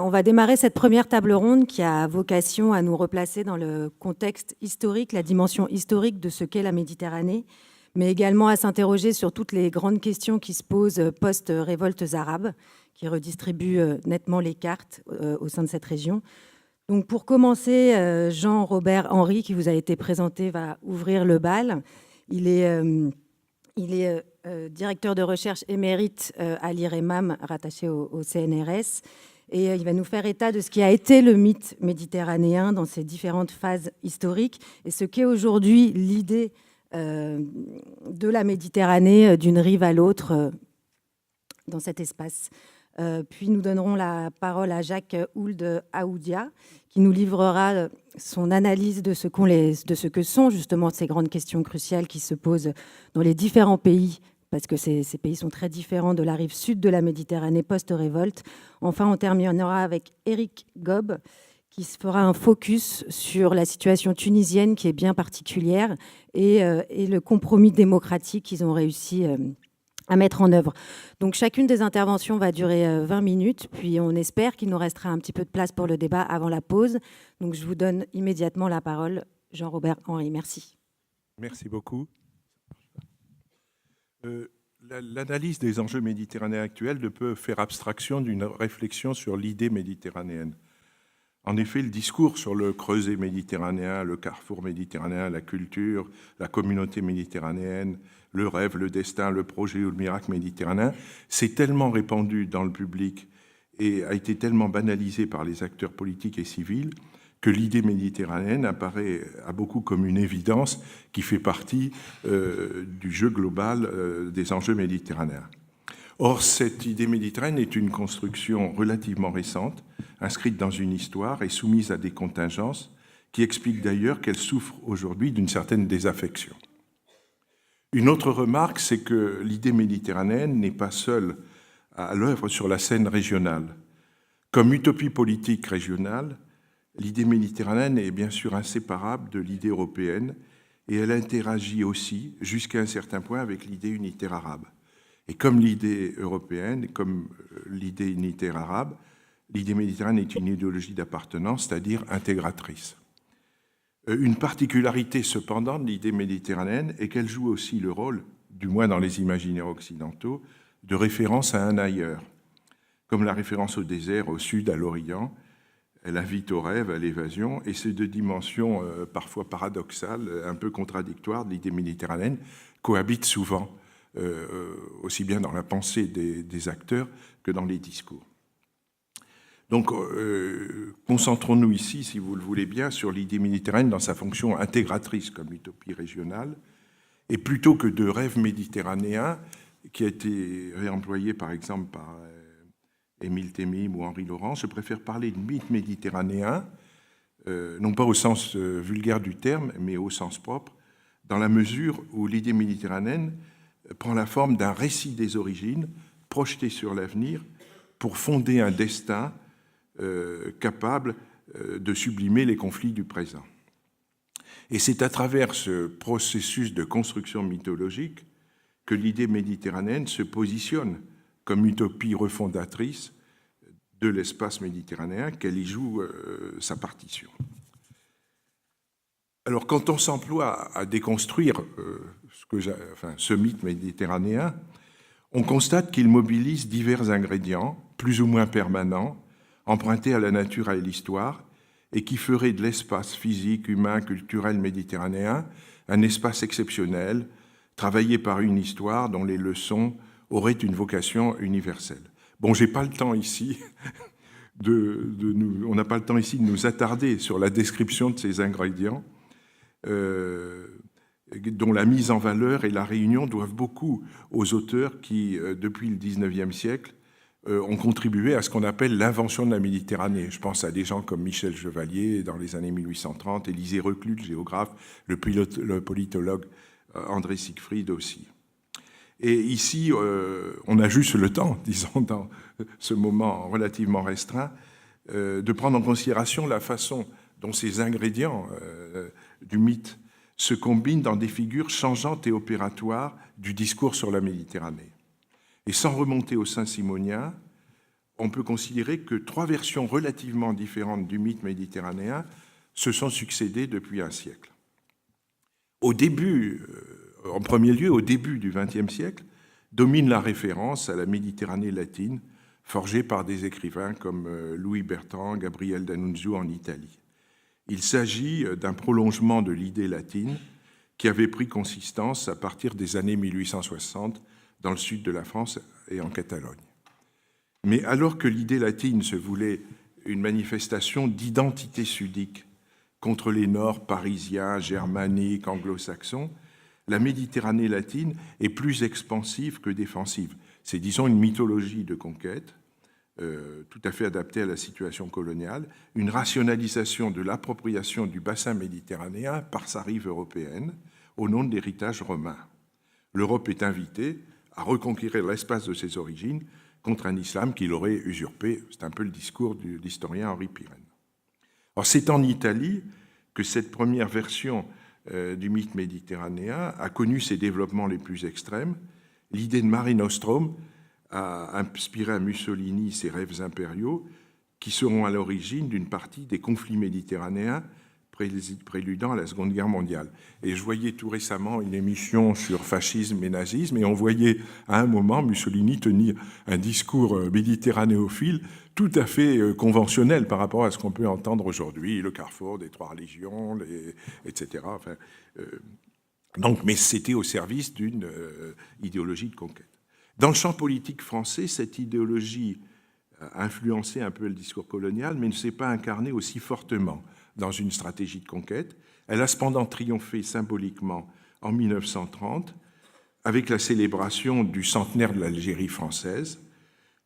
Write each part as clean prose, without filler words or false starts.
On va démarrer cette première table ronde qui a vocation à nous replacer dans le contexte historique, la dimension historique de ce qu'est la Méditerranée, mais également à s'interroger sur toutes les grandes questions qui se posent post-révoltes arabes, qui redistribuent nettement les cartes au sein de cette région. Donc pour commencer, Jean-Robert Henry, qui vous a été présenté, va ouvrir le bal. Il est directeur de recherche émérite à l'IREMAM, rattaché au CNRS. Et il va nous faire état de ce qui a été le mythe méditerranéen dans ses différentes phases historiques et ce qu'est aujourd'hui l'idée de la Méditerranée d'une rive à l'autre dans cet espace. Puis nous donnerons la parole à Jacques Ould Aoudia, qui nous livrera son analyse de ce que sont justement ces grandes questions cruciales qui se posent dans les différents pays, parce que ces pays sont très différents de la rive sud de la Méditerranée post-révolte. Enfin, on terminera avec Éric Gob, qui se fera un focus sur la situation tunisienne, qui est bien particulière, et le compromis démocratique qu'ils ont réussi à mettre en œuvre. Donc chacune des interventions va durer 20 minutes, puis on espère qu'il nous restera un petit peu de place pour le débat avant la pause. Donc je vous donne immédiatement la parole, Jean-Robert Henry. Merci. Merci beaucoup. L'analyse des enjeux méditerranéens actuels ne peut faire abstraction d'une réflexion sur l'idée méditerranéenne. En effet, le discours sur le creuset méditerranéen, le carrefour méditerranéen, la culture, la communauté méditerranéenne, le rêve, le destin, le projet ou le miracle méditerranéen, s'est tellement répandu dans le public et a été tellement banalisé par les acteurs politiques et civils que l'idée méditerranéenne apparaît à beaucoup comme une évidence qui fait partie du jeu global des enjeux méditerranéens. Or, cette idée méditerranéenne est une construction relativement récente, inscrite dans une histoire et soumise à des contingences qui expliquent d'ailleurs qu'elle souffre aujourd'hui d'une certaine désaffection. Une autre remarque, c'est que l'idée méditerranéenne n'est pas seule à l'œuvre sur la scène régionale. Comme utopie politique régionale, l'idée méditerranéenne est bien sûr inséparable de l'idée européenne et elle interagit aussi, jusqu'à un certain point, avec l'idée unitaire arabe. Et comme l'idée européenne, comme l'idée unitaire arabe, l'idée méditerranéenne est une idéologie d'appartenance, c'est-à-dire intégratrice. Une particularité cependant de l'idée méditerranéenne est qu'elle joue aussi le rôle, du moins dans les imaginaires occidentaux, de référence à un ailleurs, comme la référence au désert, au sud, à l'Orient. Elle invite au rêve, à l'évasion, et ces deux dimensions parfois paradoxales, un peu contradictoires de l'idée méditerranéenne, cohabitent souvent, aussi bien dans la pensée des acteurs que dans les discours. Donc, concentrons-nous ici, si vous le voulez bien, sur l'idée méditerranéenne dans sa fonction intégratrice comme utopie régionale, et plutôt que de rêve méditerranéen, qui a été réemployé par exemple par Émile Temim ou Henri Laurent, je préfère parler de mythe méditerranéen, non pas au sens vulgaire du terme, mais au sens propre, dans la mesure où l'idée méditerranéenne prend la forme d'un récit des origines, projeté sur l'avenir, pour fonder un destin capable de sublimer les conflits du présent. Et c'est à travers ce processus de construction mythologique que l'idée méditerranéenne se positionne comme utopie refondatrice de l'espace méditerranéen, qu'elle y joue sa partition. Alors, quand on s'emploie à déconstruire ce mythe méditerranéen, on constate qu'il mobilise divers ingrédients, plus ou moins permanents, empruntés à la nature et à l'histoire, et qui feraient de l'espace physique, humain, culturel méditerranéen un espace exceptionnel, travaillé par une histoire dont les leçons auraient une vocation universelle. Bon, j'ai pas le temps ici on n'a pas le temps ici de nous attarder sur la description de ces ingrédients, dont la mise en valeur et la réunion doivent beaucoup aux auteurs qui, depuis le XIXe siècle, ont contribué à ce qu'on appelle l'invention de la Méditerranée. Je pense à des gens comme Michel Chevalier dans les années 1830, Élisée Reclus, le géographe, le politologue André Siegfried aussi. Et ici, on a juste le temps, disons, dans ce moment relativement restreint, de prendre en considération la façon dont ces ingrédients du mythe se combinent dans des figures changeantes et opératoires du discours sur la Méditerranée. Et sans remonter au Saint-Simonien, on peut considérer que 3 versions relativement différentes du mythe méditerranéen se sont succédées depuis un siècle. Au début, en premier lieu, au début du XXe siècle, domine la référence à la Méditerranée latine, forgée par des écrivains comme Louis Bertrand, Gabriel D'Annunzio en Italie. Il s'agit d'un prolongement de l'idée latine qui avait pris consistance à partir des années 1860 dans le sud de la France et en Catalogne. Mais alors que l'idée latine se voulait une manifestation d'identité sudique contre les Nords parisiens, germaniques, anglo-saxons, la Méditerranée latine est plus expansive que défensive. C'est, disons, une mythologie de conquête, tout à fait adaptée à la situation coloniale, une rationalisation de l'appropriation du bassin méditerranéen par sa rive européenne, au nom de l'héritage romain. L'Europe est invitée à reconquérir l'espace de ses origines contre un islam qui l'aurait usurpé. C'est un peu le discours de l'historien Henri Pirenne. Alors, c'est en Italie que cette première version du mythe méditerranéen a connu ses développements les plus extrêmes. L'idée de Mare Nostrum a inspiré à Mussolini ses rêves impériaux qui seront à l'origine d'une partie des conflits méditerranéens préludant à la Seconde Guerre mondiale. Et je voyais tout récemment une émission sur fascisme et nazisme, et on voyait à un moment Mussolini tenir un discours méditerranéophile tout à fait conventionnel par rapport à ce qu'on peut entendre aujourd'hui, le carrefour des 3 religions, etc. Enfin, donc, mais c'était au service d'une idéologie de conquête. Dans le champ politique français, cette idéologie a influencé un peu le discours colonial, mais ne s'est pas incarnée aussi fortement dans une stratégie de conquête. Elle a cependant triomphé symboliquement en 1930 avec la célébration du centenaire de l'Algérie française.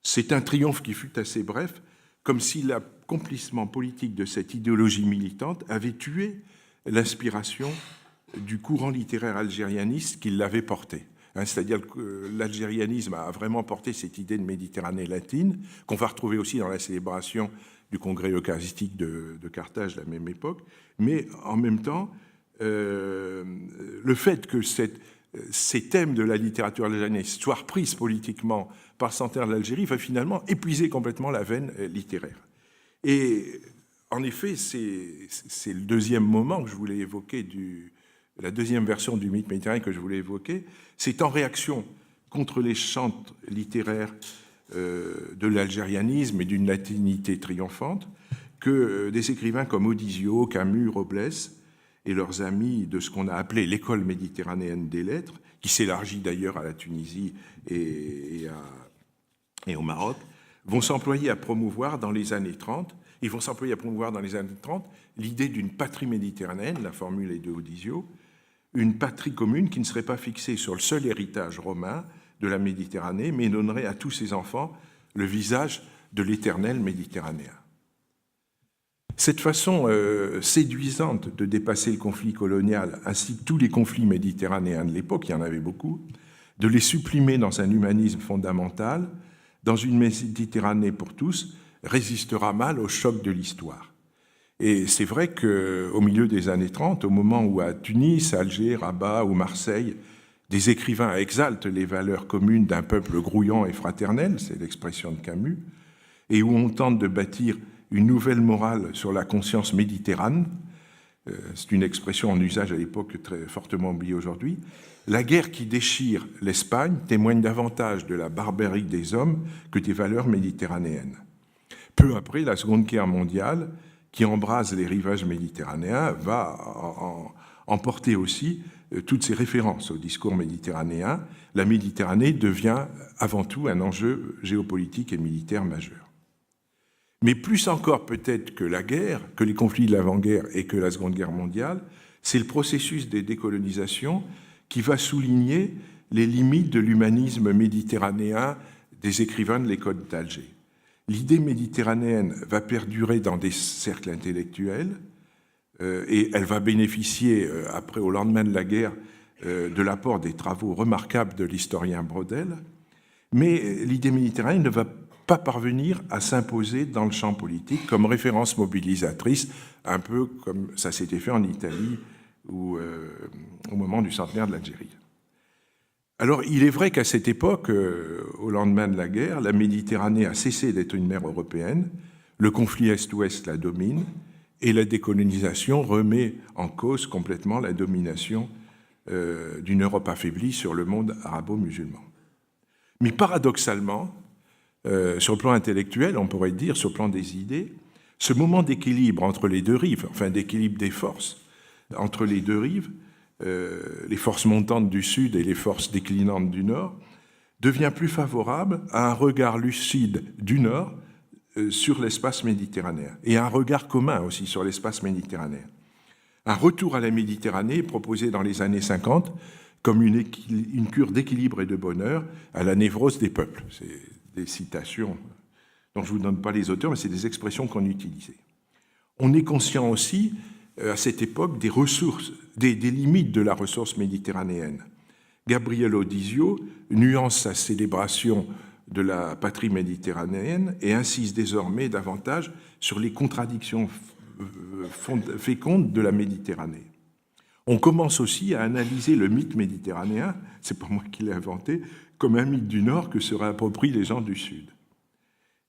C'est un triomphe qui fut assez bref, comme si l'accomplissement politique de cette idéologie militante avait tué l'inspiration du courant littéraire algérianiste qui l'avait porté. C'est-à-dire que l'algérianisme a vraiment porté cette idée de Méditerranée latine, qu'on va retrouver aussi dans la célébration du congrès eucharistique de Carthage à la même époque, mais en même temps, le fait que ces thèmes de la littérature algérienne soient repris politiquement par le centenaire de l'Algérie va finalement épuiser complètement la veine littéraire. Et en effet, c'est le deuxième moment que je voulais évoquer, la deuxième version du mythe méditerranéen que je voulais évoquer, c'est en réaction contre les chants littéraires de l'algérianisme et d'une latinité triomphante que des écrivains comme Odysio, Camus, Robles et leurs amis de ce qu'on a appelé l'école méditerranéenne des lettres, qui s'élargit d'ailleurs à la Tunisie et au Maroc, vont s'employer à promouvoir dans les années 30. Ils vont s'employer à promouvoir dans les années 30 l'idée d'une patrie méditerranéenne, la formule est de Odysio, une patrie commune qui ne serait pas fixée sur le seul héritage romain de la Méditerranée, mais donnerait à tous ses enfants le visage de l'éternel méditerranéen. Cette façon séduisante de dépasser le conflit colonial, ainsi que tous les conflits méditerranéens de l'époque, il y en avait beaucoup, de les sublimer dans un humanisme fondamental, dans une Méditerranée pour tous, résistera mal au choc de l'histoire. Et c'est vrai qu'au milieu des années 30, au moment où à Tunis, Alger, Rabat ou Marseille, des écrivains exaltent les valeurs communes d'un peuple grouillant et fraternel, c'est l'expression de Camus, et où on tente de bâtir une nouvelle morale sur la conscience méditerranéenne, c'est une expression en usage à l'époque très fortement oubliée aujourd'hui, la guerre qui déchire l'Espagne témoigne davantage de la barbarie des hommes que des valeurs méditerranéennes. Peu après, la Seconde Guerre mondiale, qui embrase les rivages méditerranéens, va emporter aussi toutes ces références au discours méditerranéen. La Méditerranée devient avant tout un enjeu géopolitique et militaire majeur. Mais plus encore peut-être que la guerre, que les conflits de l'avant-guerre et que la Seconde Guerre mondiale, c'est le processus de décolonisation qui va souligner les limites de l'humanisme méditerranéen des écrivains de l'école d'Alger. L'idée méditerranéenne va perdurer dans des cercles intellectuels et elle va bénéficier, après, au lendemain de la guerre, de l'apport des travaux remarquables de l'historien Braudel, mais l'idée méditerranéenne ne va pas parvenir à s'imposer dans le champ politique comme référence mobilisatrice, un peu comme ça s'était fait en Italie ou au moment du centenaire de l'Algérie. Alors, il est vrai qu'à cette époque, au lendemain de la guerre, la Méditerranée a cessé d'être une mer européenne, le conflit Est-Ouest la domine, et la décolonisation remet en cause complètement la domination d'une Europe affaiblie sur le monde arabo-musulman. Mais paradoxalement, sur le plan intellectuel, on pourrait dire, sur le plan des idées, ce moment d'équilibre entre les deux rives, enfin d'équilibre des forces entre les deux rives, les forces montantes du Sud et les forces déclinantes du Nord, devient plus favorable à un regard lucide du Nord sur l'espace méditerranéen, et à un regard commun aussi sur l'espace méditerranéen. Un retour à la Méditerranée est proposé dans les années 50 comme une cure d'équilibre et de bonheur à la névrose des peuples. C'est des citations dont je ne vous donne pas les auteurs, mais c'est des expressions qu'on utilisait. On est conscient aussi, à cette époque, des ressources, des limites de la ressource méditerranéenne. Gabriel Audizio nuance sa célébration de la patrie méditerranéenne et insiste désormais davantage sur les contradictions fécondes de la Méditerranée. On commence aussi à analyser le mythe méditerranéen, c'est pas moi qui l'ai inventé, comme un mythe du Nord que se réapproprient les gens du Sud.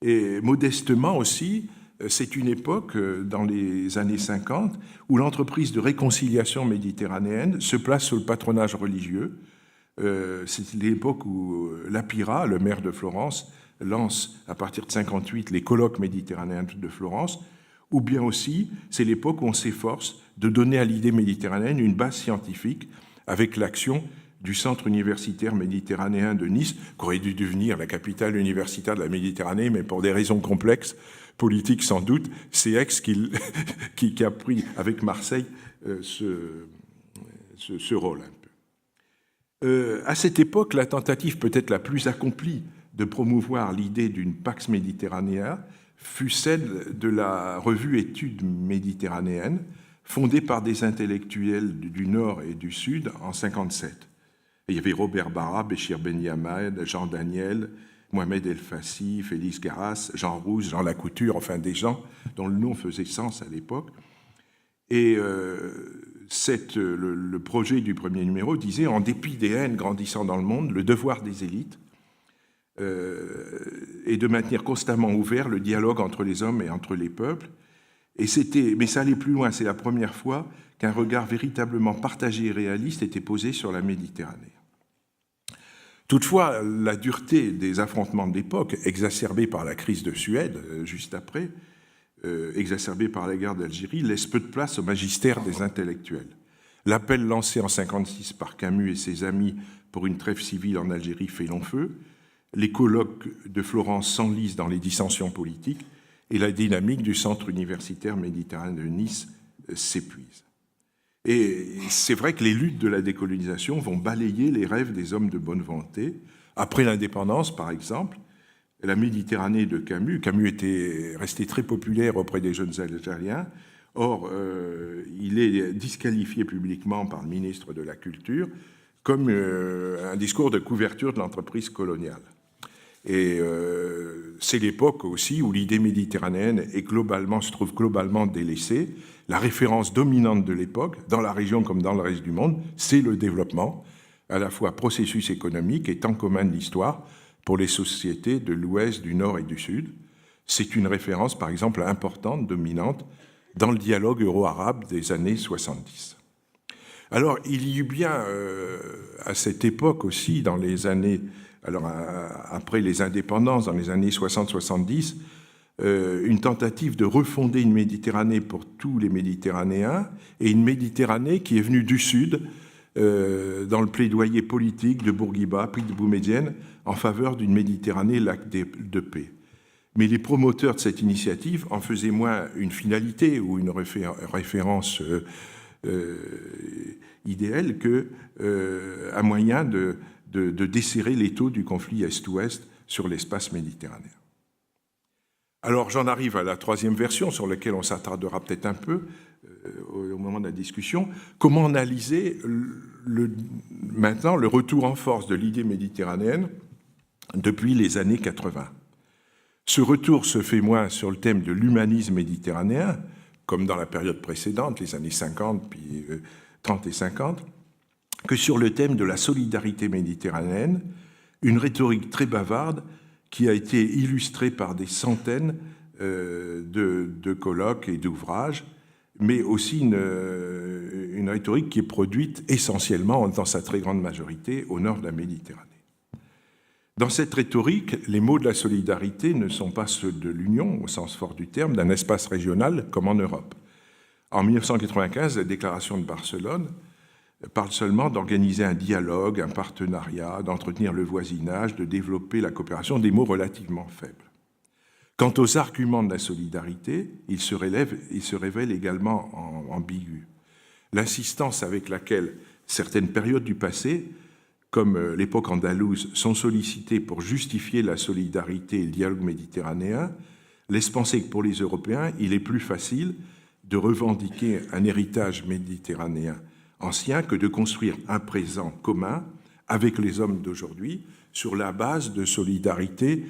Et modestement aussi, c'est une époque, dans les années 50, où l'entreprise de réconciliation méditerranéenne se place sous le patronage religieux. C'est l'époque où Lapira, le maire de Florence, lance à partir de 1958 les colloques méditerranéens de Florence, ou bien aussi c'est l'époque où on s'efforce de donner à l'idée méditerranéenne une base scientifique avec l'action du Centre universitaire méditerranéen de Nice, qui aurait dû devenir la capitale universitaire de la Méditerranée, mais pour des raisons complexes, politiques sans doute, c'est Aix qui a pris avec Marseille ce rôle un peu. À cette époque, la tentative peut-être la plus accomplie de promouvoir l'idée d'une Pax Méditerranea fut celle de la revue Études méditerranéennes, fondée par des intellectuels du Nord et du Sud en 1957. Il y avait Robert Barra, Béchir Ben Yamed, Jean Daniel, Mohamed El Fassi, Félix Garras, Jean Rousse, Jean Lacouture, enfin des gens dont le nom faisait sens à l'époque. Et le projet du premier numéro disait « En dépit des haines grandissant dans le monde, le devoir des élites est de maintenir constamment ouvert le dialogue entre les hommes et entre les peuples. » Mais ça allait plus loin, c'est la première fois qu'un regard véritablement partagé et réaliste était posé sur la Méditerranée. Toutefois, la dureté des affrontements de l'époque, exacerbée par la crise de Suède, juste après, exacerbée par la guerre d'Algérie, laisse peu de place au magistère des intellectuels. L'appel lancé en 1956 par Camus et ses amis pour une trêve civile en Algérie fait long feu, les colloques de Florence s'enlisent dans les dissensions politiques et la dynamique du Centre universitaire méditerranéen de Nice s'épuise. Et c'est vrai que les luttes de la décolonisation vont balayer les rêves des hommes de bonne volonté. Après l'indépendance, par exemple, la Méditerranée de Camus était resté très populaire auprès des jeunes Algériens. Or, il est disqualifié publiquement par le ministre de la Culture comme un discours de couverture de l'entreprise coloniale. Et c'est l'époque aussi où l'idée méditerranéenne se trouve globalement délaissée. La référence dominante de l'époque, dans la région comme dans le reste du monde, c'est le développement, à la fois processus économique et temps commun de l'histoire pour les sociétés de l'Ouest, du Nord et du Sud. C'est une référence, par exemple, importante, dominante, dans le dialogue euro-arabe des années 70. Alors, il y eut bien, à cette époque aussi, dans les années... Alors, après les indépendances, dans les années 60-70, une tentative de refonder une Méditerranée pour tous les Méditerranéens, et une Méditerranée qui est venue du Sud, dans le plaidoyer politique de Bourguiba, puis de Boumedienne, en faveur d'une Méditerranée lac de paix. Mais les promoteurs de cette initiative en faisaient moins une finalité ou une référence idéale qu'un moyen de desserrer l'étau du conflit Est-Ouest sur l'espace méditerranéen. Alors j'en arrive à la troisième version sur laquelle on s'attardera peut-être un peu au moment de la discussion. Comment analyser maintenant le retour en force de l'idée méditerranéenne depuis les années 80 ? Ce retour se fait moins sur le thème de l'humanisme comme dans la période précédente, les années 50, puis 30 et 50, que sur le thème de la solidarité méditerranéenne, une rhétorique très bavarde qui a été illustrée par des centaines de colloques et d'ouvrages, mais aussi une rhétorique qui est produite essentiellement, dans sa très grande majorité, au nord de la Méditerranée. Dans cette rhétorique, les mots de la solidarité ne sont pas ceux de l'Union, au sens fort du terme, d'un espace régional comme en Europe. En 1995, la déclaration de Barcelone parle seulement d'organiser un dialogue, un partenariat, d'entretenir le voisinage, de développer la coopération, des mots relativement faibles. Quant aux arguments de la solidarité, ils se révèlent également ambigus. L'insistance avec laquelle certaines périodes du passé, comme l'époque andalouse, sont sollicitées pour justifier la solidarité et le dialogue méditerranéen, laisse penser que pour les Européens, il est plus facile de revendiquer un héritage méditerranéen ancien que de construire un présent commun avec les hommes d'aujourd'hui sur la base de solidarités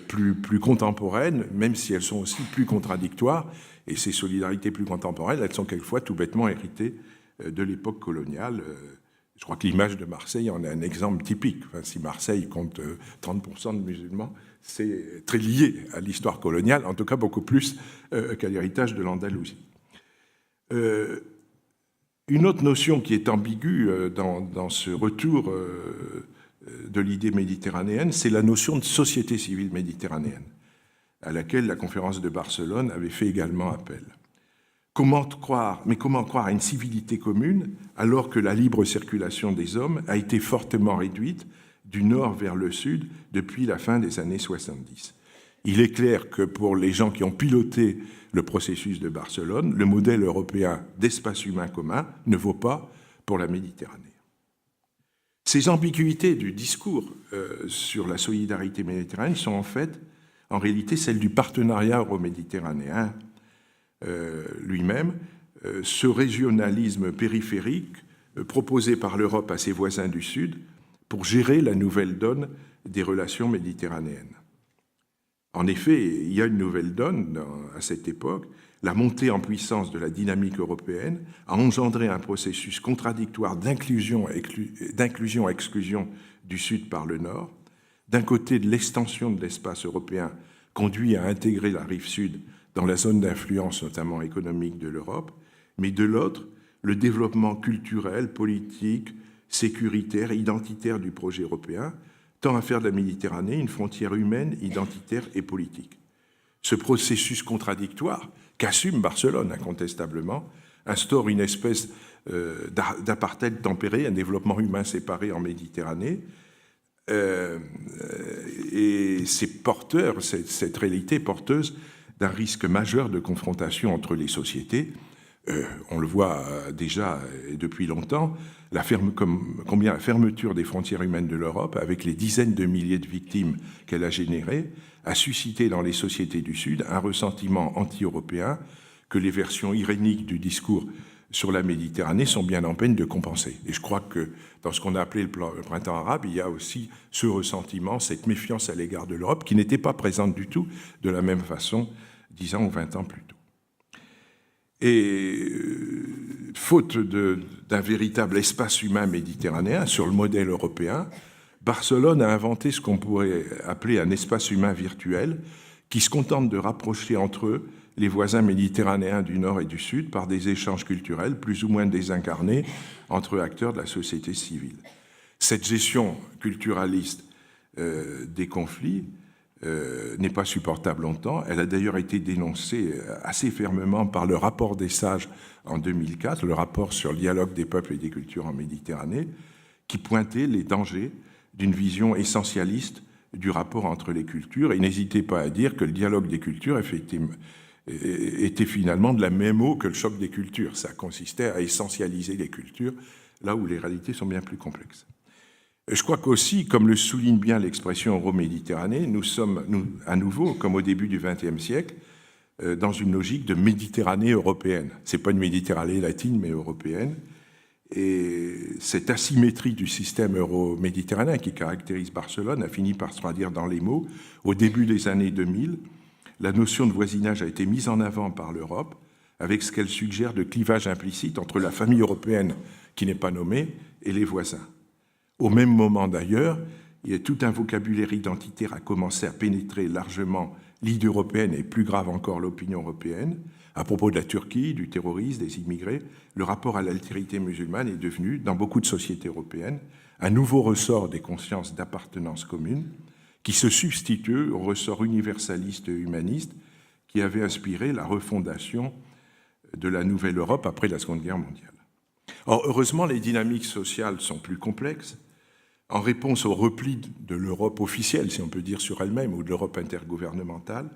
plus contemporaines, même si elles sont aussi plus contradictoires. Et ces solidarités plus contemporaines, elles sont quelquefois tout bêtement héritées de l'époque coloniale. Je crois que l'image de Marseille en est un exemple typique. Enfin, si Marseille compte 30% de musulmans, c'est très lié à l'histoire coloniale, en tout cas beaucoup plus qu'à l'héritage de l'Andalousie. Une autre notion qui est ambiguë dans ce retour de l'idée méditerranéenne, c'est la notion de société civile méditerranéenne, à laquelle la conférence de Barcelone avait fait également appel. Comment croire à une civilité commune alors que la libre circulation des hommes a été fortement réduite du nord vers le sud depuis la fin des années 70 ? Il est clair que pour les gens qui ont piloté le processus de Barcelone, le modèle européen d'espace humain commun ne vaut pas pour la Méditerranée. Ces ambiguïtés du discours sur la solidarité méditerranéenne sont en réalité celles du partenariat euro-méditerranéen lui-même, ce régionalisme périphérique proposé par l'Europe à ses voisins du Sud pour gérer la nouvelle donne des relations méditerranéennes. En effet, il y a une nouvelle donne à cette époque. La montée en puissance de la dynamique européenne a engendré un processus contradictoire d'inclusion-exclusion du Sud par le Nord. D'un côté, de l'extension de l'espace européen conduit à intégrer la rive Sud dans la zone d'influence, notamment économique, de l'Europe, mais de l'autre, le développement culturel, politique, sécuritaire, identitaire du projet européen tend à faire de la Méditerranée une frontière humaine, identitaire et politique. Ce processus contradictoire qu'assume Barcelone incontestablement instaure une espèce d'apartheid tempéré, un développement humain séparé en Méditerranée, et c'est porteur, cette réalité est porteuse d'un risque majeur de confrontation entre les sociétés. On le voit déjà depuis longtemps, combien la fermeture des frontières humaines de l'Europe, avec les dizaines de milliers de victimes qu'elle a générées, a suscité dans les sociétés du Sud un ressentiment anti-européen que les versions iréniques du discours sur la Méditerranée sont bien en peine de compenser. Et je crois que dans ce qu'on a appelé le printemps arabe, il y a aussi ce ressentiment, cette méfiance à l'égard de l'Europe qui n'était pas présente du tout de la même façon 10 ans ou 20 ans plus tôt. Et faute d'un véritable espace humain méditerranéen sur le modèle européen, Barcelone a inventé ce qu'on pourrait appeler un espace humain virtuel qui se contente de rapprocher entre eux les voisins méditerranéens du Nord et du Sud par des échanges culturels plus ou moins désincarnés entre acteurs de la société civile. Cette gestion culturaliste des conflits n'est pas supportable longtemps. Elle a d'ailleurs été dénoncée assez fermement par le rapport des Sages en 2004, le rapport sur le dialogue des peuples et des cultures en Méditerranée, qui pointait les dangers d'une vision essentialiste du rapport entre les cultures. Et n'hésitez pas à dire que le dialogue des cultures était finalement de la même eau que le choc des cultures. Ça consistait à essentialiser les cultures là où les réalités sont bien plus complexes. Je crois qu'aussi, comme le souligne bien l'expression euro-méditerranée, nous sommes à nouveau, comme au début du XXe siècle, dans une logique de Méditerranée européenne. Ce n'est pas une Méditerranée latine, mais européenne. Et cette asymétrie du système euro-méditerranéen qui caractérise Barcelone a fini par se traduire dans les mots. Au début des années 2000, la notion de voisinage a été mise en avant par l'Europe, avec ce qu'elle suggère de clivage implicite entre la famille européenne qui n'est pas nommé, et les voisins. Au même moment d'ailleurs, il y a tout un vocabulaire identitaire a commencé à pénétrer largement l'idée européenne et plus grave encore l'opinion européenne. À propos de la Turquie, du terrorisme, des immigrés, le rapport à l'altérité musulmane est devenu, dans beaucoup de sociétés européennes, un nouveau ressort des consciences d'appartenance commune qui se substitue au ressort universaliste et humaniste qui avait inspiré la refondation de la nouvelle Europe après la Seconde Guerre mondiale. Or, heureusement, les dynamiques sociales sont plus complexes. En réponse au repli de l'Europe officielle, si on peut dire, sur elle-même, ou de l'Europe intergouvernementale,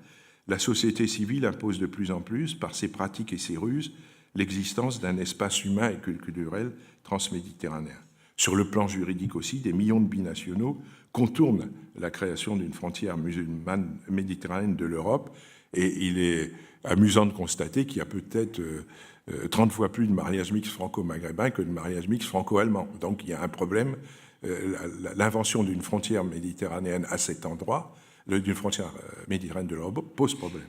la société civile impose de plus en plus, par ses pratiques et ses ruses, l'existence d'un espace humain et culturel transméditerranéen. Sur le plan juridique aussi, des millions de binationaux contournent la création d'une frontière musulmane méditerranéenne de l'Europe, et il est amusant de constater qu'il y a peut-être 30 fois plus de mariages mixtes franco-maghrébins que de mariages mixtes franco-allemands. Donc il y a un problème. L'invention d'une frontière méditerranéenne à cet endroit, d'une frontière méditerranéenne de l'Europe, pose problème.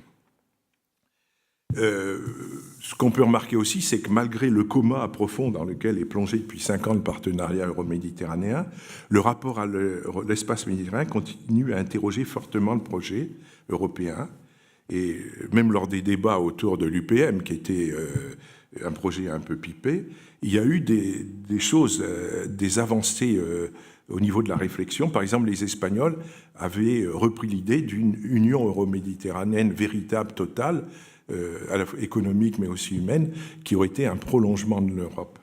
Ce qu'on peut remarquer aussi, c'est que malgré le coma profond dans lequel est plongé depuis 5 ans le partenariat euro-méditerranéen, le rapport à l'espace méditerranéen continue à interroger fortement le projet européen. Et même lors des débats autour de l'UPM, qui était un projet un peu pipé, il y a eu des choses, des avancées au niveau de la réflexion. Par exemple, les Espagnols avaient repris l'idée d'une union euro-méditerranéenne véritable, totale, à la fois économique mais aussi humaine, qui aurait été un prolongement de l'Europe.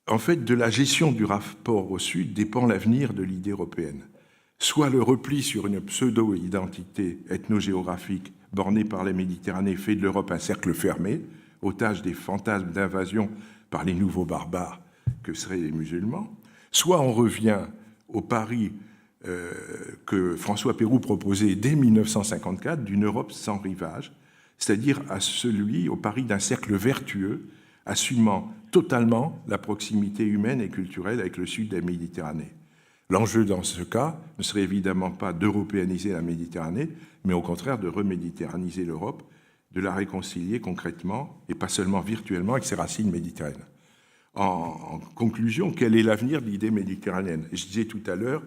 En fait, de la gestion du rapport au Sud dépend l'avenir de l'idée européenne. Soit le repli sur une pseudo-identité ethnogéographique bornée par la Méditerranée fait de l'Europe un cercle fermé, otage des fantasmes d'invasion par les nouveaux barbares que seraient les musulmans, soit on revient au pari que François Pérou proposait dès 1954 d'une Europe sans rivage, c'est-à-dire au pari d'un cercle vertueux, assumant totalement la proximité humaine et culturelle avec le sud de la Méditerranée. L'enjeu dans ce cas ne serait évidemment pas d'européaniser la Méditerranée, mais au contraire de reméditerraniser l'Europe, de la réconcilier concrètement et pas seulement virtuellement avec ses racines méditerranéennes. En conclusion, quel est l'avenir de l'idée méditerranéenne ? Je disais tout à l'heure,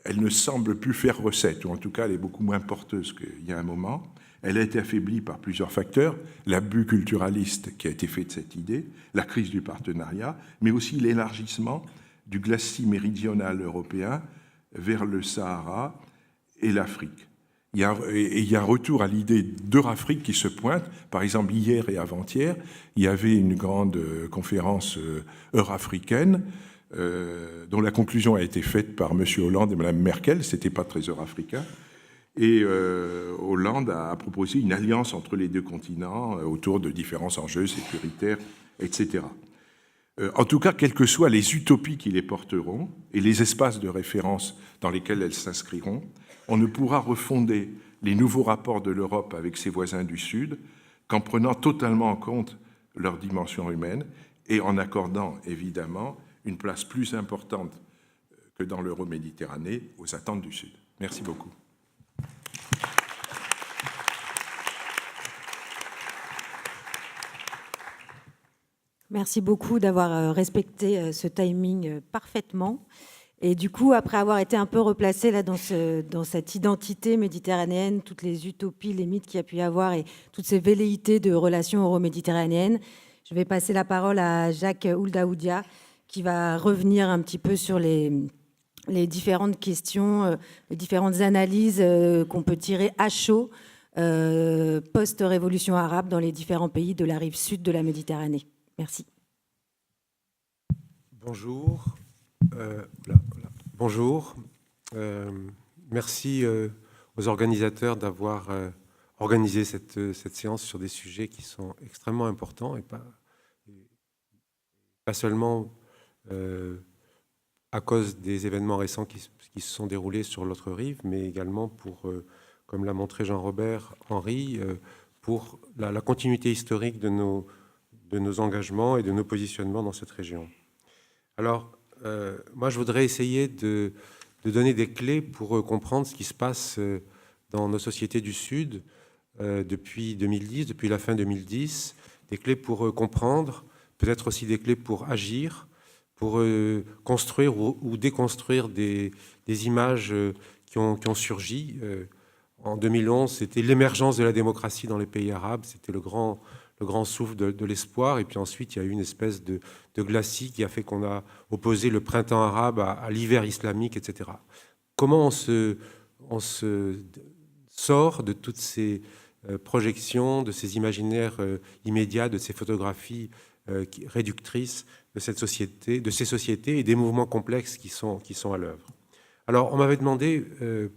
elle ne semble plus faire recette, ou en tout cas elle est beaucoup moins porteuse qu'il y a un moment. Elle a été affaiblie par plusieurs facteurs, l'abus culturaliste qui a été fait de cette idée, la crise du partenariat, mais aussi l'élargissement du glacis méridional européen vers le Sahara et l'Afrique. Il y a un retour à l'idée d'Eurafrique qui se pointe. Par exemple, hier et avant-hier, il y avait une grande conférence eurafricaine dont la conclusion a été faite par M. Hollande et Mme Merkel. Ce n'était pas très eurafricain. Et Hollande a proposé une alliance entre les deux continents autour de différents enjeux sécuritaires, etc. En tout cas, quelles que soient les utopies qui les porteront et les espaces de référence dans lesquels elles s'inscriront, on ne pourra refonder les nouveaux rapports de l'Europe avec ses voisins du Sud qu'en prenant totalement en compte leur dimension humaine et en accordant évidemment une place plus importante que dans l'Euro-Méditerranée aux attentes du Sud. Merci beaucoup. Merci beaucoup d'avoir respecté ce timing parfaitement. Et du coup, après avoir été un peu replacé là, dans cette identité méditerranéenne, toutes les utopies, les mythes qu'il y a pu y avoir et toutes ces velléités de relations euro-méditerranéennes, je vais passer la parole à Jacques Ouldaoudia, qui va revenir un petit peu sur les différentes questions, les différentes analyses qu'on peut tirer à chaud post-révolution arabe dans les différents pays de la rive sud de la Méditerranée. Merci. Bonjour. Bonjour. Merci aux organisateurs d'avoir organisé cette séance sur des sujets qui sont extrêmement importants et pas seulement à cause des événements récents qui se sont déroulés sur l'autre rive, mais également pour, comme l'a montré Jean-Robert Henry, pour la continuité historique de nos engagements et de nos positionnements dans cette région. Alors, moi, je voudrais essayer de donner des clés pour comprendre ce qui se passe dans nos sociétés du Sud depuis 2010, depuis la fin 2010, des clés pour comprendre peut-être aussi des clés pour agir, pour construire ou déconstruire des images qui ont surgi. En 2011, c'était l'émergence de la démocratie dans les pays arabes, c'était le grand souffle de l'espoir. Et puis ensuite, il y a eu une espèce de glacis qui a fait qu'on a opposé le printemps arabe à l'hiver islamique, etc. Comment on se sort de toutes ces projections, de ces imaginaires immédiats, de ces photographies réductrices de ces sociétés et des mouvements complexes qui sont à l'œuvre. Alors, on m'avait demandé,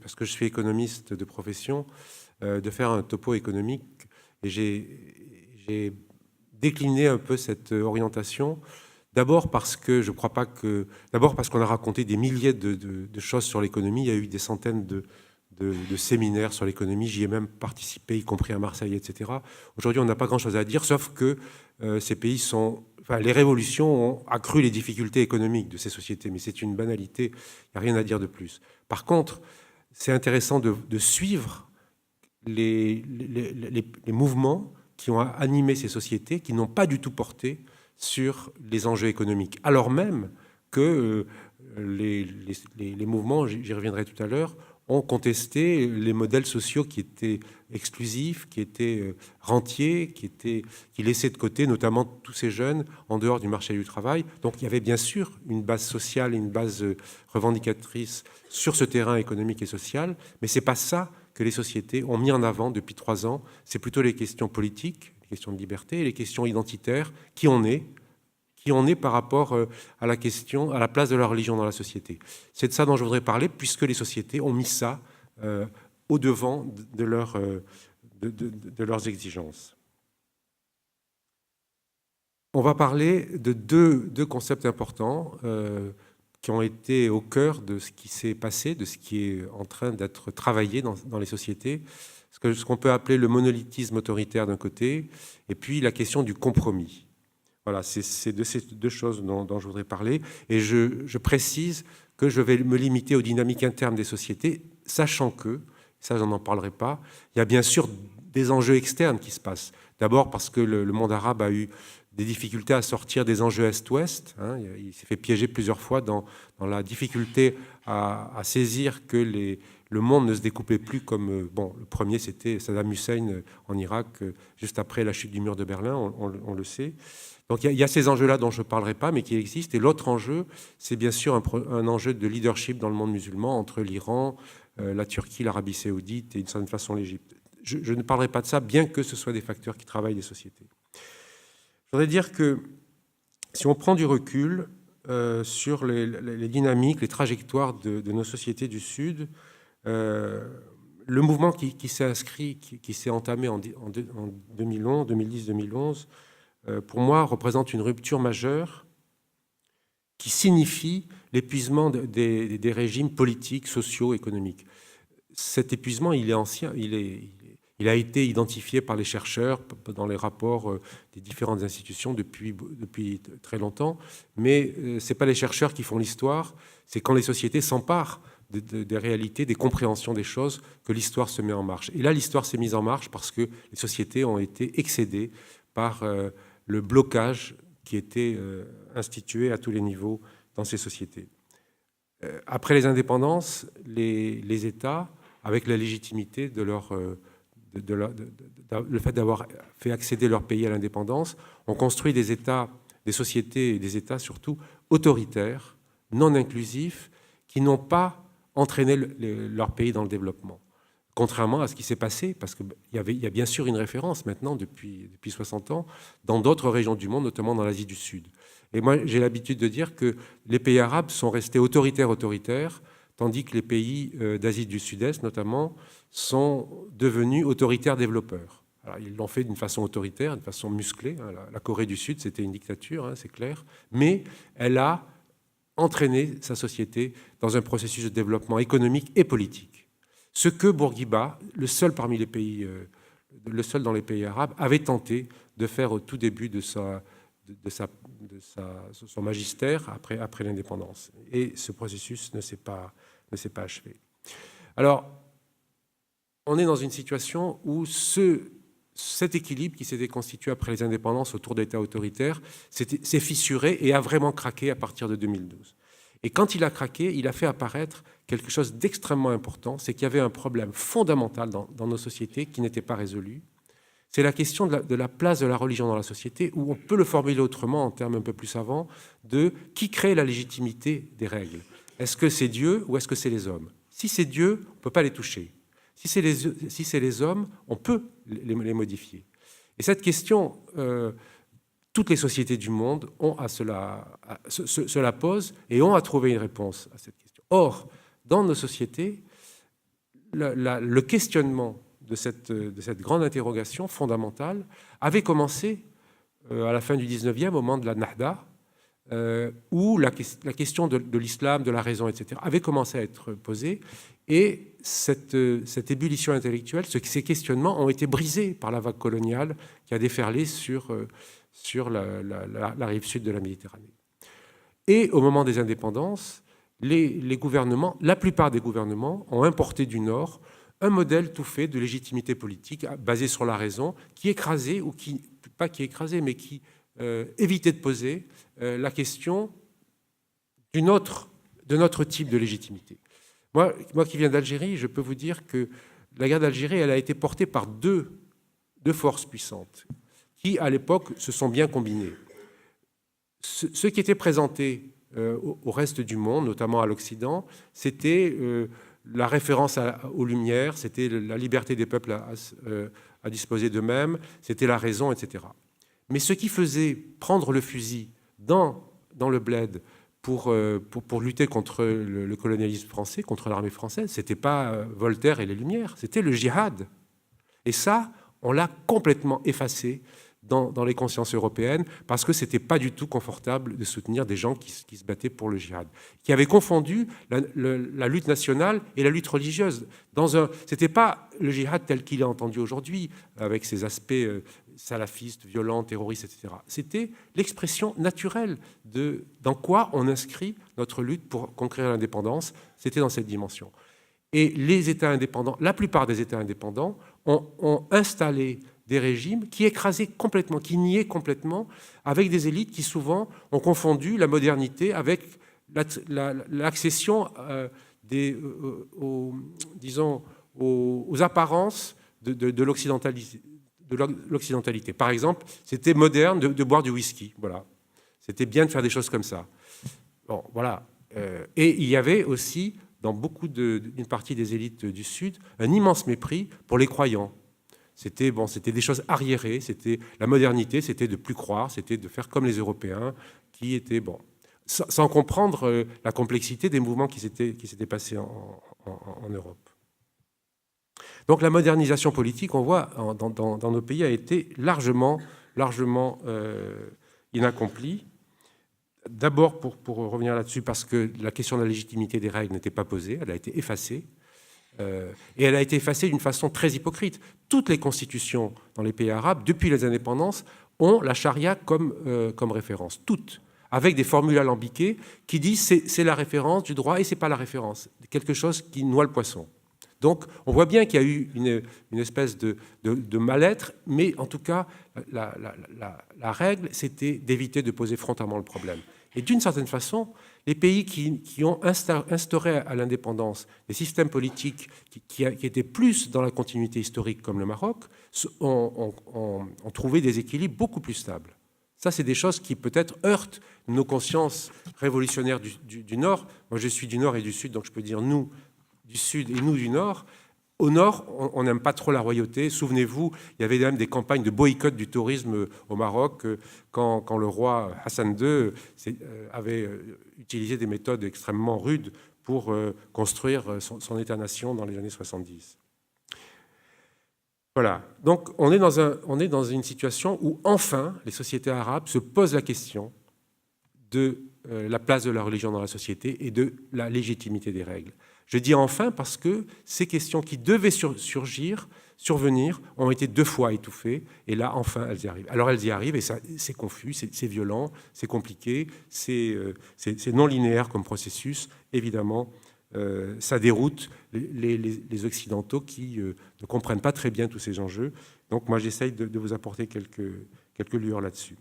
parce que je suis économiste de profession, de faire un topo économique, et j'ai décliné un peu cette orientation. D'abord parce que je crois pas que... D'abord parce qu'on a raconté des milliers de choses sur l'économie. Il y a eu des centaines de séminaires sur l'économie. J'y ai même participé, y compris à Marseille, etc. Aujourd'hui, on n'a pas grand-chose à dire, sauf que ces pays sont... Enfin, les révolutions ont accru les difficultés économiques de ces sociétés, mais c'est une banalité, il n'y a rien à dire de plus. Par contre, c'est intéressant de suivre les mouvements qui ont animé ces sociétés, qui n'ont pas du tout porté sur les enjeux économiques, alors même que les mouvements, j'y reviendrai tout à l'heure, ont contesté les modèles sociaux qui étaient exclusifs, qui étaient rentiers, qui laissaient de côté notamment tous ces jeunes en dehors du marché du travail. Donc il y avait bien sûr une base sociale, une base revendicatrice sur ce terrain économique et social, mais ce n'est pas ça que les sociétés ont mis en avant depuis 3 ans. C'est plutôt les questions politiques, les questions de liberté, les questions identitaires, qui on est par rapport à la question, à la place de la religion dans la société. C'est de ça dont je voudrais parler, puisque les sociétés ont mis ça au devant de leurs exigences. On va parler de deux concepts importants qui ont été au cœur de ce qui s'est passé, de ce qui est en train d'être travaillé dans les sociétés, ce qu'on peut appeler le monolithisme autoritaire d'un côté, et puis la question du compromis. Voilà, c'est de ces deux choses dont je voudrais parler. Et je précise que je vais me limiter aux dynamiques internes des sociétés, sachant que, ça je n'en parlerai pas, il y a bien sûr des enjeux externes qui se passent. D'abord parce que le monde arabe a eu des difficultés à sortir des enjeux Est-Ouest. Hein, il s'est fait piéger plusieurs fois dans la difficulté à saisir que le monde ne se découpait plus comme... Bon, le premier, c'était Saddam Hussein en Irak, juste après la chute du mur de Berlin, on le sait. Donc il y a ces enjeux-là dont je ne parlerai pas, mais qui existent. Et l'autre enjeu, c'est bien sûr un enjeu de leadership dans le monde musulman entre l'Iran, la Turquie, l'Arabie saoudite et d'une certaine façon l'Égypte. Je ne parlerai pas de ça, bien que ce soit des facteurs qui travaillent les sociétés. Je voudrais dire que si on prend du recul sur les dynamiques, les trajectoires de nos sociétés du Sud, le mouvement qui s'est inscrit, qui s'est entamé en 2011, 2010-2011, pour moi, représente une rupture majeure qui signifie l'épuisement des régimes politiques, sociaux, économiques. Cet épuisement, il est ancien, il a été identifié par les chercheurs dans les rapports des différentes institutions depuis très longtemps, mais ce n'est pas les chercheurs qui font l'histoire, c'est quand les sociétés s'emparent des réalités, des compréhensions des choses, que l'histoire se met en marche. Et là, l'histoire s'est mise en marche parce que les sociétés ont été excédées par le blocage qui était institué à tous les niveaux dans ces sociétés. Après les indépendances, les États, avec la légitimité de le fait d'avoir fait accéder leur pays à l'indépendance, ont construit des États, des sociétés et des États surtout autoritaires, non inclusifs, qui n'ont pas entraîné leur pays dans le développement. Contrairement à ce qui s'est passé, parce qu'il y a bien sûr une référence maintenant, depuis 60 ans, dans d'autres régions du monde, notamment dans l'Asie du Sud. Et moi, j'ai l'habitude de dire que les pays arabes sont restés autoritaires, tandis que les pays d'Asie du Sud-Est, notamment, sont devenus autoritaires développeurs. Alors, ils l'ont fait d'une façon autoritaire, d'une façon musclée. La Corée du Sud, c'était une dictature, c'est clair, mais elle a entraîné sa société dans un processus de développement économique et politique. Ce que Bourguiba, le seul dans les pays arabes, avait tenté de faire au tout début de son magistère après l'indépendance. Et ce processus ne s'est pas achevé. Alors, on est dans une situation où ceux cet équilibre qui s'était constitué après les indépendances autour d'États autoritaires s'est fissuré et a vraiment craqué à partir de 2012. Et quand il a craqué, il a fait apparaître quelque chose d'extrêmement important, c'est qu'il y avait un problème fondamental dans nos sociétés qui n'était pas résolu. C'est la question de la place de la religion dans la société, où on peut le formuler autrement, en termes un peu plus savants, de qui crée la légitimité des règles. Est-ce que c'est Dieu ou est-ce que c'est les hommes? Si c'est Dieu, on ne peut pas les toucher. Si c'est les hommes, on peut les modifier. Et cette question, toutes les sociétés du monde se la posent et ont à trouver une réponse à cette question. Or, dans nos sociétés, le questionnement de cette grande interrogation fondamentale avait commencé à la fin du 19e, au moment de la Nahda, où la question de l'islam, de la raison, etc., avait commencé à être posée. Et cette ébullition intellectuelle, ces questionnements ont été brisés par la vague coloniale qui a déferlé sur la rive sud de la Méditerranée. Et au moment des indépendances, les gouvernements, la plupart des gouvernements, ont importé du Nord un modèle tout fait de légitimité politique basé sur la raison, qui écrasait, ou qui, pas qui écrasait, mais qui évitait de poser la question de notre type de légitimité. Moi qui viens d'Algérie, je peux vous dire que la guerre d'Algérie, elle a été portée par deux forces puissantes qui, à l'époque, se sont bien combinées. Ce qui était présenté au reste du monde, notamment à l'Occident, c'était la référence aux Lumières, c'était la liberté des peuples à disposer d'eux-mêmes, c'était la raison, etc. Mais ce qui faisait prendre le fusil dans le bled pour lutter contre le colonialisme français, contre l'armée française, ce n'était pas Voltaire et les Lumières, c'était le djihad. Et ça, on l'a complètement effacé dans les consciences européennes, parce que ce n'était pas du tout confortable de soutenir des gens qui se battaient pour le djihad, qui avaient confondu la lutte nationale et la lutte religieuse. Ce n'était pas le djihad tel qu'il est entendu aujourd'hui, avec ses aspects salafistes, violents, terroristes, etc. C'était l'expression naturelle dans quoi on inscrit notre lutte pour conquérir l'indépendance. C'était dans cette dimension. Et les États indépendants, la plupart des États indépendants, ont installé des régimes qui écrasaient complètement, qui niaient complètement, avec des élites qui souvent ont confondu la modernité avec l'accession aux apparences de l'occidentalité. Par exemple, c'était moderne de boire du whisky. Voilà. C'était bien de faire des choses comme ça. Bon, voilà. Et il y avait aussi, dans une partie des élites du Sud, un immense mépris pour les croyants. C'était des choses arriérées, c'était la modernité, c'était de ne plus croire, c'était de faire comme les Européens, qui étaient, sans comprendre la complexité des mouvements qui s'étaient passés en Europe. Donc la modernisation politique, on voit, dans nos pays, a été largement inaccomplie. D'abord, pour revenir là-dessus, parce que la question de la légitimité des règles n'était pas posée, elle a été effacée. Et elle a été effacée d'une façon très hypocrite. Toutes les constitutions dans les pays arabes, depuis les indépendances, ont la charia comme référence. Toutes. Avec des formules alambiquées qui disent c'est la référence du droit et c'est pas la référence. Quelque chose qui noie le poisson. Donc, on voit bien qu'il y a eu une espèce de mal-être, mais en tout cas, la règle, c'était d'éviter de poser frontalement le problème. Et d'une certaine façon, les pays qui ont instauré à l'indépendance des systèmes politiques qui étaient plus dans la continuité historique, comme le Maroc, ont trouvé des équilibres beaucoup plus stables. Ça, c'est des choses qui peut-être heurtent nos consciences révolutionnaires du Nord. Moi, je suis du Nord et du Sud, donc je peux dire nous du Sud et nous du Nord. Au Nord, on n'aime pas trop la royauté. Souvenez-vous, il y avait même des campagnes de boycott du tourisme au Maroc quand le roi Hassan II avait utilisé des méthodes extrêmement rudes pour construire son État-nation dans les années 70. Voilà. Donc, on est dans une situation où, enfin, les sociétés arabes se posent la question de la place de la religion dans la société et de la légitimité des règles. Je dis enfin parce que ces questions qui devaient survenir ont été 2 fois étouffées, et là, enfin, elles y arrivent. Alors, elles y arrivent, et c'est confus, c'est violent, c'est compliqué, c'est non linéaire comme processus. Évidemment, ça déroute les Occidentaux qui ne comprennent pas très bien tous ces enjeux, Donc moi, j'essaye de vous apporter quelques lueurs là-dessus.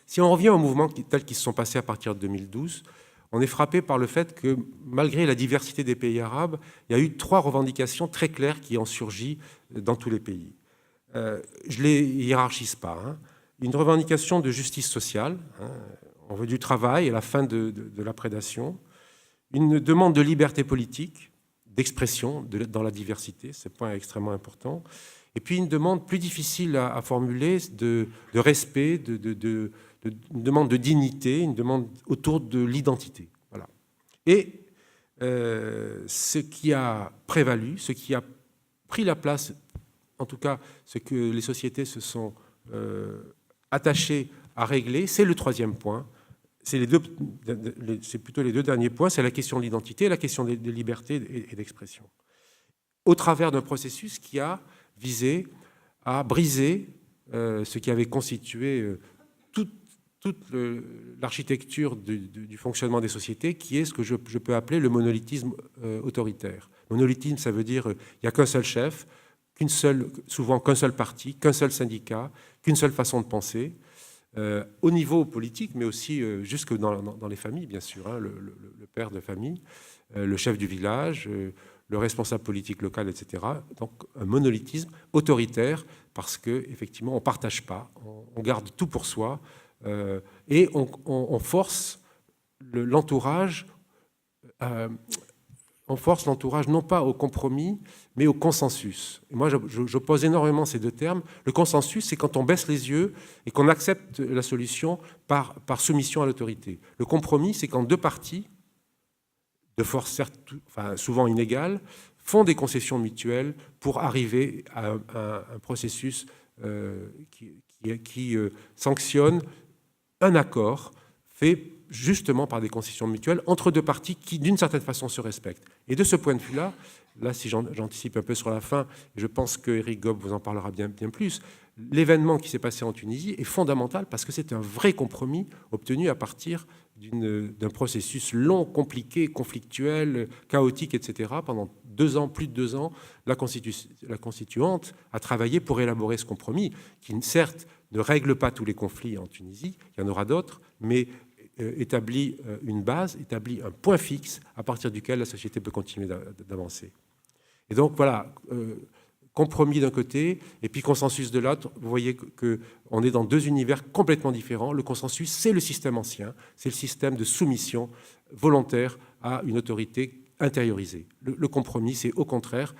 Si on revient aux mouvements tels qu'ils se sont passés à partir de 2012, on est frappé par le fait que, malgré la diversité des pays arabes, il y a eu 3 revendications très claires qui ont surgi dans tous les pays. Je ne les hiérarchise pas. Une revendication de justice sociale, on veut du travail et la fin de la prédation. Une demande de liberté politique, d'expression dans la diversité, ce point est extrêmement important. Et puis une demande plus difficile à formuler de respect, une demande de dignité, une demande autour de l'identité. Voilà. Et ce qui a prévalu, ce qui a pris la place, en tout cas ce que les sociétés se sont attachées à régler, c'est le 3e point. C'est plutôt les 2 derniers points, c'est la question de l'identité et la question des libertés et d'expression. Au travers d'un processus qui a visé à briser ce qui avait constitué toute l'architecture du fonctionnement des sociétés, qui est ce que je peux appeler le monolithisme autoritaire. Monolithisme, ça veut dire qu'il n'y a qu'un seul chef, souvent qu'un seul parti, qu'un seul syndicat, qu'une seule façon de penser, au niveau politique, mais aussi jusque dans les familles, bien sûr, le père de famille, le chef du village, le responsable politique local, etc. Donc un monolithisme autoritaire, parce qu'effectivement, on ne partage pas, on garde tout pour soi, et on force l'entourage non pas au compromis, mais au consensus. Et moi, j'oppose énormément ces 2 termes. Le consensus, c'est quand on baisse les yeux et qu'on accepte la solution par soumission à l'autorité. Le compromis, c'est quand 2 parties, de force souvent inégales, font des concessions mutuelles pour arriver à un processus qui sanctionne un accord fait justement par des concessions mutuelles entre 2 parties qui, d'une certaine façon, se respectent. Et de ce point de vue-là, si j'anticipe un peu sur la fin, je pense qu'Éric Gobb vous en parlera bien plus, l'événement qui s'est passé en Tunisie est fondamental parce que c'est un vrai compromis obtenu à partir d'un processus long, compliqué, conflictuel, chaotique, etc. Pendant 2 ans, plus de 2 ans, la constituante a travaillé pour élaborer ce compromis qui, certes, ne règle pas tous les conflits en Tunisie, il y en aura d'autres, mais établit une base, établit un point fixe à partir duquel la société peut continuer d'avancer. Et donc voilà, compromis d'un côté et puis consensus de l'autre. Vous voyez qu'on est dans 2 univers complètement différents. Le consensus, c'est le système ancien, c'est le système de soumission volontaire à une autorité intériorisée. Le compromis, c'est au contraire,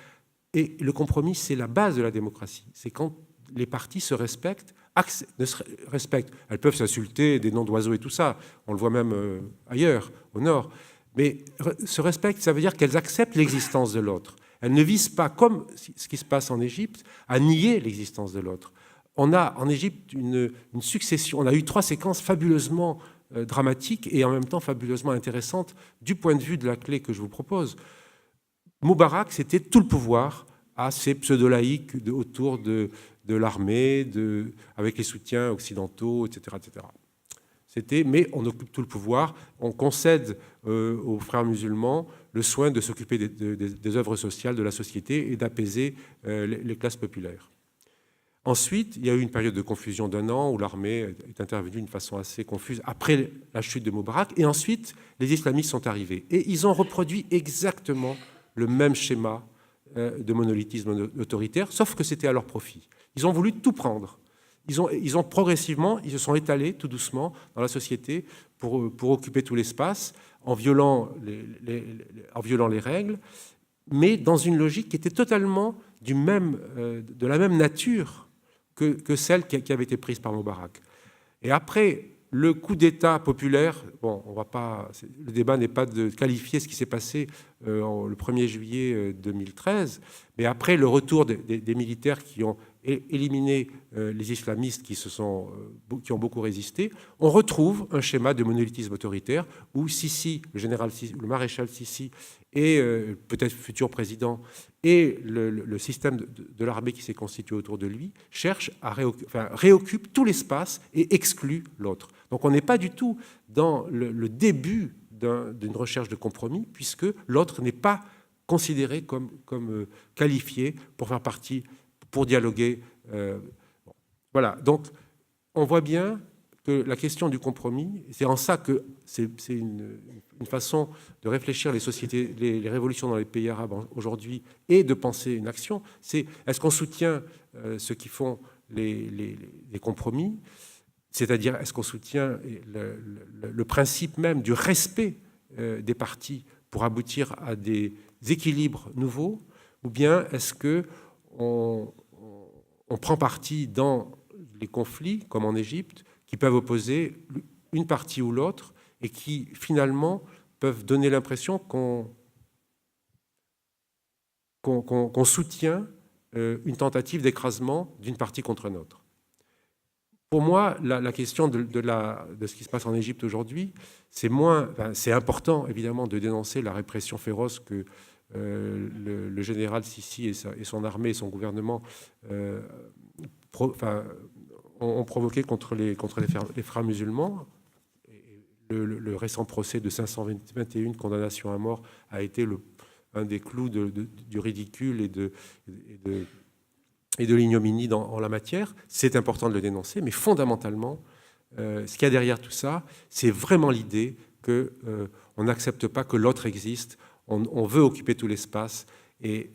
et le compromis, c'est la base de la démocratie. C'est quand les partis se respectent, elles peuvent s'insulter, des noms d'oiseaux et tout ça, on le voit même ailleurs, au nord, mais se respectent, ça veut dire qu'elles acceptent l'existence de l'autre. Elles ne visent pas, comme ce qui se passe en Égypte, à nier l'existence de l'autre. On a en Égypte une succession, on a eu 3 séquences fabuleusement dramatiques et en même temps fabuleusement intéressantes du point de vue de la clé que je vous propose. Moubarak, c'était tout le pouvoir à ces pseudo-laïcs autour de l'armée, avec les soutiens occidentaux, etc. etc. Mais on occupe tout le pouvoir, on concède aux frères musulmans le soin de s'occuper des œuvres sociales de la société et d'apaiser les classes populaires. Ensuite, il y a eu une période de confusion d'1 an où l'armée est intervenue d'une façon assez confuse après la chute de Moubarak. Et ensuite, les islamistes sont arrivés. Et ils ont reproduit exactement le même schéma de monolithisme autoritaire, sauf que c'était à leur profit. Ils ont voulu tout prendre. Ils ont progressivement, ils se sont étalés tout doucement dans la société pour occuper tout l'espace en violant les règles, mais dans une logique qui était totalement de la même nature que celle qui avait été prise par Moubarak. Et après le coup d'État populaire, bon, le débat n'est pas de qualifier ce qui s'est passé le 1er juillet 2013, mais après le retour des militaires qui ont éliminé les islamistes qui ont beaucoup résisté, on retrouve un schéma de monolithisme autoritaire où Sisi, le maréchal Sisi et peut-être futur président et le système de l'armée qui s'est constitué autour de lui cherchent réoccupent tout l'espace et excluent l'autre. Donc on n'est pas du tout dans le début d'une recherche de compromis, puisque l'autre n'est pas considéré comme qualifié pour faire partie, pour dialoguer Bon. Voilà, donc on voit bien que la question du compromis, c'est en ça que c'est une façon de réfléchir les sociétés, les révolutions dans les pays arabes aujourd'hui et de penser une action. C'est est-ce qu'on soutient ceux qui font les compromis, c'est-à-dire est-ce qu'on soutient le principe même du respect des partis pour aboutir à des équilibres nouveaux, ou bien est-ce qu'on prend parti dans les conflits, comme en Égypte, qui peuvent opposer une partie ou l'autre et qui, finalement, peuvent donner l'impression qu'on soutient une tentative d'écrasement d'une partie contre une autre. Pour moi, la question de ce qui se passe en Égypte aujourd'hui, c'est important, évidemment, de dénoncer la répression féroce que le général Sisi et son armée et son gouvernement ont provoqué contre les frères musulmans. Le récent procès de 521 condamnations à mort a été un des clous du ridicule et de l'ignominie en la matière. C'est important de le dénoncer, mais fondamentalement, ce qu'il y a derrière tout ça, c'est vraiment l'idée qu'on n'accepte pas que l'autre existe, on veut occuper tout l'espace, et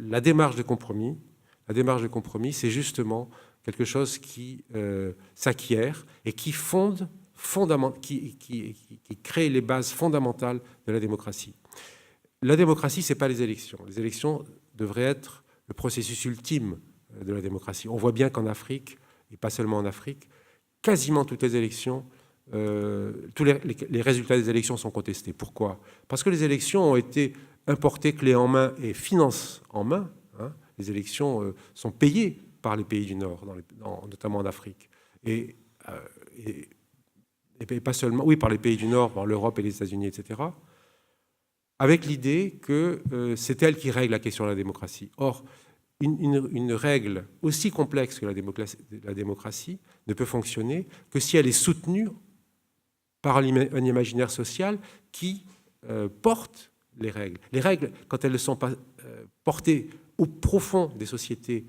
la démarche de compromis, c'est justement quelque chose qui s'acquiert et qui crée les bases fondamentales de la démocratie. La démocratie, ce n'est pas les élections. Les élections devraient être le processus ultime de la démocratie. On voit bien qu'en Afrique, et pas seulement en Afrique, quasiment toutes les élections, tous les résultats des élections sont contestés. Pourquoi ? Parce que les élections ont été importées clé en main et finances en main. Les élections sont payées par les pays du Nord, notamment en Afrique. Et pas seulement, oui, par les pays du Nord, par l'Europe et les États-Unis, etc., avec l'idée que c'est elle qui règle la question de la démocratie. Or, une règle aussi complexe que la démocratie ne peut fonctionner que si elle est soutenue par un imaginaire social qui porte les règles. Les règles, quand elles ne sont pas portées au profond des sociétés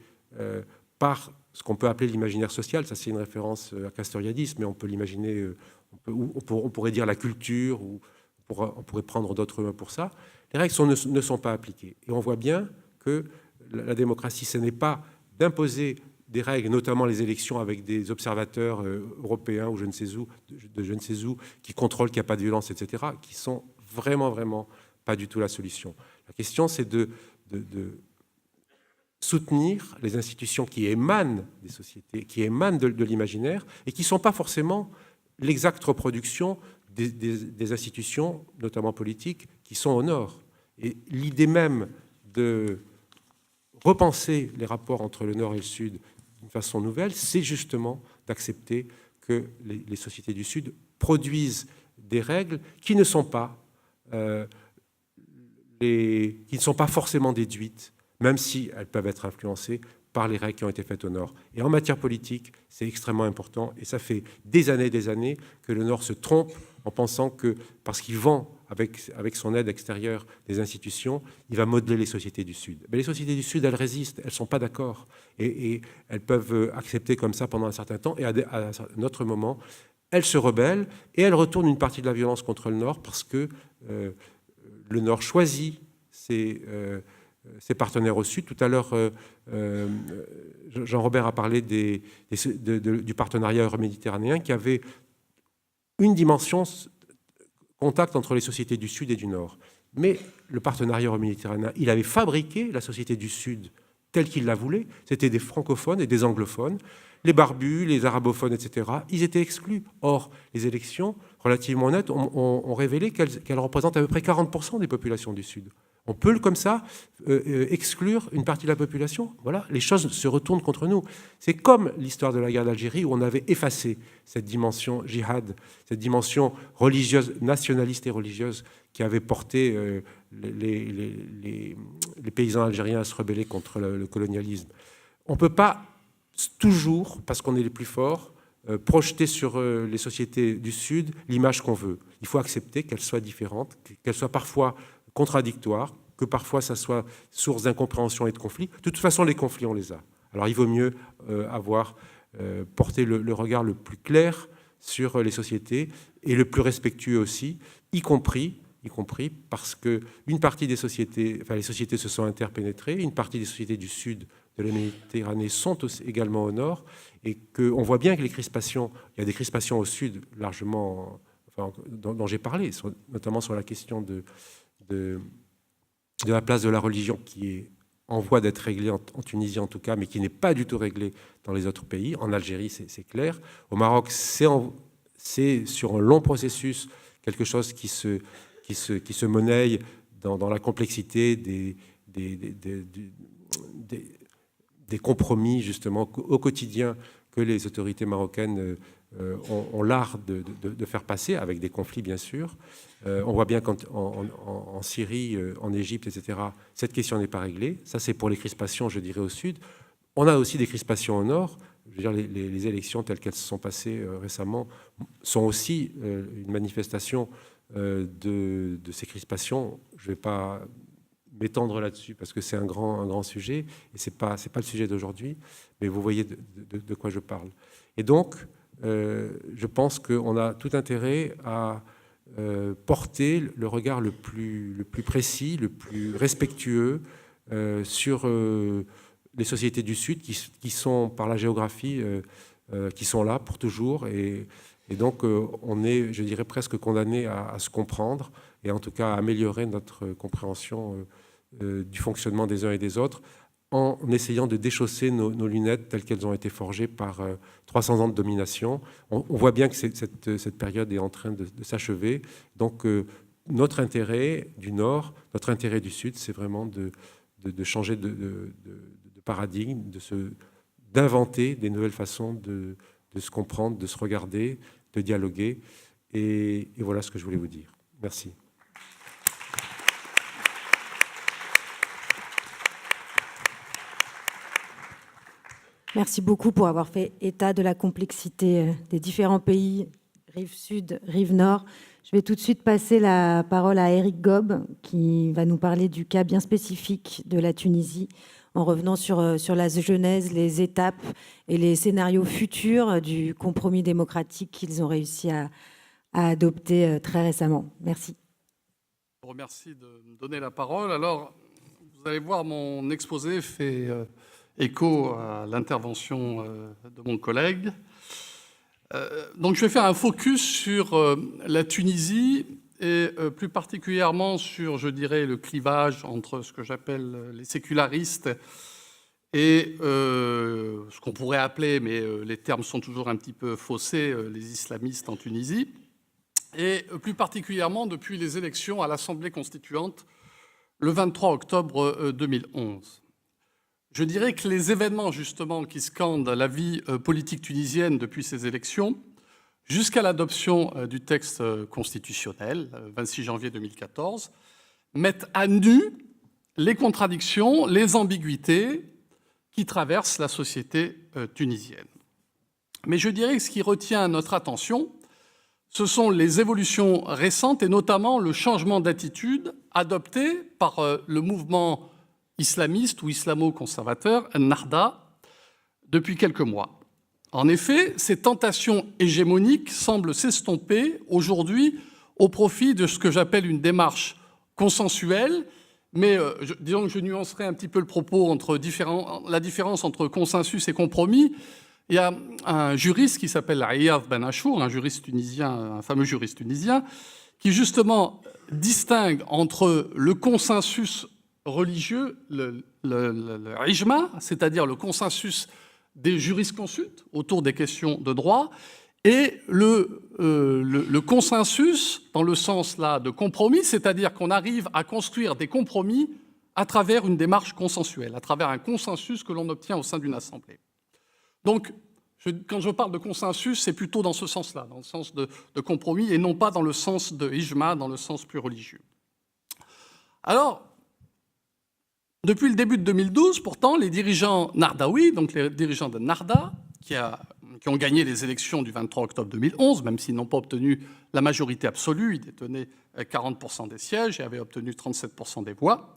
par ce qu'on peut appeler l'imaginaire social, ça c'est une référence à Castoriadis, mais on peut l'imaginer, on pourrait dire la culture, ou on pourrait prendre d'autres mots pour ça. Les règles ne sont pas appliquées. Et on voit bien que la démocratie, ce n'est pas d'imposer des règles, notamment les élections avec des observateurs européens ou je ne sais où, qui contrôlent qu'il n'y a pas de violence, etc., qui sont vraiment, vraiment pas du tout la solution. La question, c'est de soutenir les institutions qui émanent des sociétés, qui émanent de l'imaginaire et qui ne sont pas forcément l'exacte reproduction des institutions, notamment politiques, qui sont au Nord. Et l'idée même de repenser les rapports entre le Nord et le Sud d'une façon nouvelle, c'est justement d'accepter que les sociétés du Sud produisent des règles qui ne sont pas forcément déduites, même si elles peuvent être influencées par les règles qui ont été faites au Nord. Et en matière politique, c'est extrêmement important. Et ça fait des années que le Nord se trompe en pensant que, parce qu'il vend avec son aide extérieure des institutions, il va modeler les sociétés du Sud. Mais les sociétés du Sud, elles résistent, elles ne sont pas d'accord. Et elles peuvent accepter comme ça pendant un certain temps. Et à un autre moment, elles se rebellent et elles retournent une partie de la violence contre le Nord parce que le Nord choisit ses partenaires au Sud. Tout à l'heure, Jean-Robert a parlé du partenariat euro-méditerranéen qui avait une dimension contact entre les sociétés du Sud et du Nord. Mais le partenariat euro-méditerranéen, il avait fabriqué la société du Sud telle qu'il la voulait. C'était des francophones et des anglophones. Les barbus, les arabophones, etc., ils étaient exclus. Or, les élections relativement honnêtes ont révélé qu'elles représentent à peu près 40% des populations du Sud. On peut, comme ça, exclure une partie de la population. Voilà, les choses se retournent contre nous. C'est comme l'histoire de la guerre d'Algérie où on avait effacé cette dimension djihad, cette dimension religieuse, nationaliste et religieuse qui avait porté les paysans algériens à se rebeller contre le colonialisme. On ne peut pas toujours, parce qu'on est les plus forts, projeter sur les sociétés du Sud l'image qu'on veut. Il faut accepter qu'elles soient différentes, qu'elles soient parfois contradictoires, que parfois ça soit source d'incompréhension et de conflits. De toute façon, les conflits, on les a. Alors il vaut mieux porter le regard le plus clair sur les sociétés et le plus respectueux aussi, y compris parce qu'une partie des sociétés, les sociétés se sont interpénétrées, une partie des sociétés du sud de la Méditerranée sont aussi, également au nord, et qu'on voit bien que il y a des crispations au sud largement, dont j'ai parlé, notamment sur la question de la place de la religion qui est en voie d'être réglée en Tunisie en tout cas, mais qui n'est pas du tout réglée dans les autres pays. En Algérie, c'est clair. Au Maroc, c'est sur un long processus quelque chose qui se monnaie dans la complexité des compromis justement au quotidien que les autorités marocaines ont l'art de faire passer, avec des conflits bien sûr. On voit bien qu'en Syrie, en Égypte, etc., cette question n'est pas réglée. Ça, c'est pour les crispations, je dirais, au sud. On a aussi des crispations au nord. Je veux dire, les élections telles qu'elles se sont passées récemment sont aussi une manifestation de ces crispations. Je ne vais pas m'étendre là-dessus parce que c'est un grand sujet et c'est pas le sujet d'aujourd'hui, mais vous voyez de quoi je parle. Et donc, je pense qu'on a tout intérêt à porter le regard le plus précis, le plus respectueux sur les sociétés du Sud qui sont, par la géographie, qui sont là pour toujours. Et donc, on est, je dirais, presque condamné à se comprendre et en tout cas à améliorer notre compréhension du fonctionnement des uns et des autres en essayant de déchausser nos lunettes telles qu'elles ont été forgées par 300 ans de domination. On voit bien que cette période est en train de s'achever. Donc, notre intérêt du Nord, notre intérêt du Sud, c'est vraiment de changer de paradigme, d'inventer des nouvelles façons de se comprendre, de se regarder, de dialoguer. Et voilà ce que je voulais vous dire. Merci. Merci beaucoup pour avoir fait état de la complexité des différents pays, rive sud, rive nord. Je vais tout de suite passer la parole à Éric Gob, qui va nous parler du cas bien spécifique de la Tunisie, en revenant sur la genèse, les étapes et les scénarios futurs du compromis démocratique qu'ils ont réussi à adopter très récemment. Merci. Je vous remercie de me donner la parole. Alors, vous allez voir, mon exposé fait écho à l'intervention de mon collègue. Donc je vais faire un focus sur la Tunisie et plus particulièrement sur, je dirais, le clivage entre ce que j'appelle les sécularistes et ce qu'on pourrait appeler, mais les termes sont toujours un petit peu faussés, les islamistes en Tunisie, et plus particulièrement depuis les élections à l'Assemblée constituante le 23 octobre 2011. Je dirais que les événements, justement, qui scandent la vie politique tunisienne depuis ces élections, jusqu'à l'adoption du texte constitutionnel, 26 janvier 2014, mettent à nu les contradictions, les ambiguïtés qui traversent la société tunisienne. Mais je dirais que ce qui retient notre attention, ce sont les évolutions récentes et notamment le changement d'attitude adopté par le mouvement islamiste ou islamo-conservateur, Ennahda, depuis quelques mois. En effet, ces tentations hégémoniques semblent s'estomper aujourd'hui au profit de ce que j'appelle une démarche consensuelle, mais disons que je nuancerai un petit peu le propos entre la différence entre consensus et compromis. Il y a un juriste qui s'appelle Ayyad Ben Achour, un juriste tunisien, un fameux juriste tunisien, qui justement distingue entre le consensus religieux, le ijma, c'est-à-dire le consensus des jurisconsultes autour des questions de droit, et le consensus dans le sens là de compromis, c'est-à-dire qu'on arrive à construire des compromis à travers une démarche consensuelle, à travers un consensus que l'on obtient au sein d'une assemblée. Donc, quand je parle de consensus, c'est plutôt dans ce sens-là, dans le sens de compromis, et non pas dans le sens de ijma, dans le sens plus religieux. Alors, depuis le début de 2012, pourtant, les dirigeants nardaouis, donc les dirigeants de Ennahda, qui ont gagné les élections du 23 octobre 2011, même s'ils n'ont pas obtenu la majorité absolue, ils détenaient 40% des sièges et avaient obtenu 37% des voix.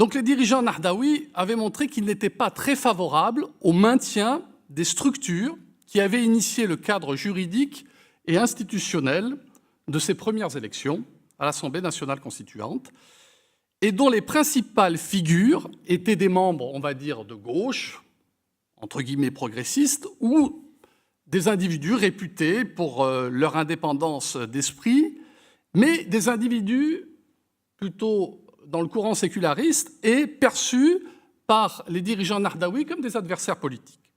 Donc les dirigeants nahdaouis avaient montré qu'ils n'étaient pas très favorables au maintien des structures qui avaient initié le cadre juridique et institutionnel de ces premières élections à l'Assemblée nationale constituante, et dont les principales figures étaient des membres, on va dire, de gauche, entre guillemets progressistes, ou des individus réputés pour leur indépendance d'esprit, mais des individus plutôt dans le courant séculariste et perçus par les dirigeants nahdaouis comme des adversaires politiques.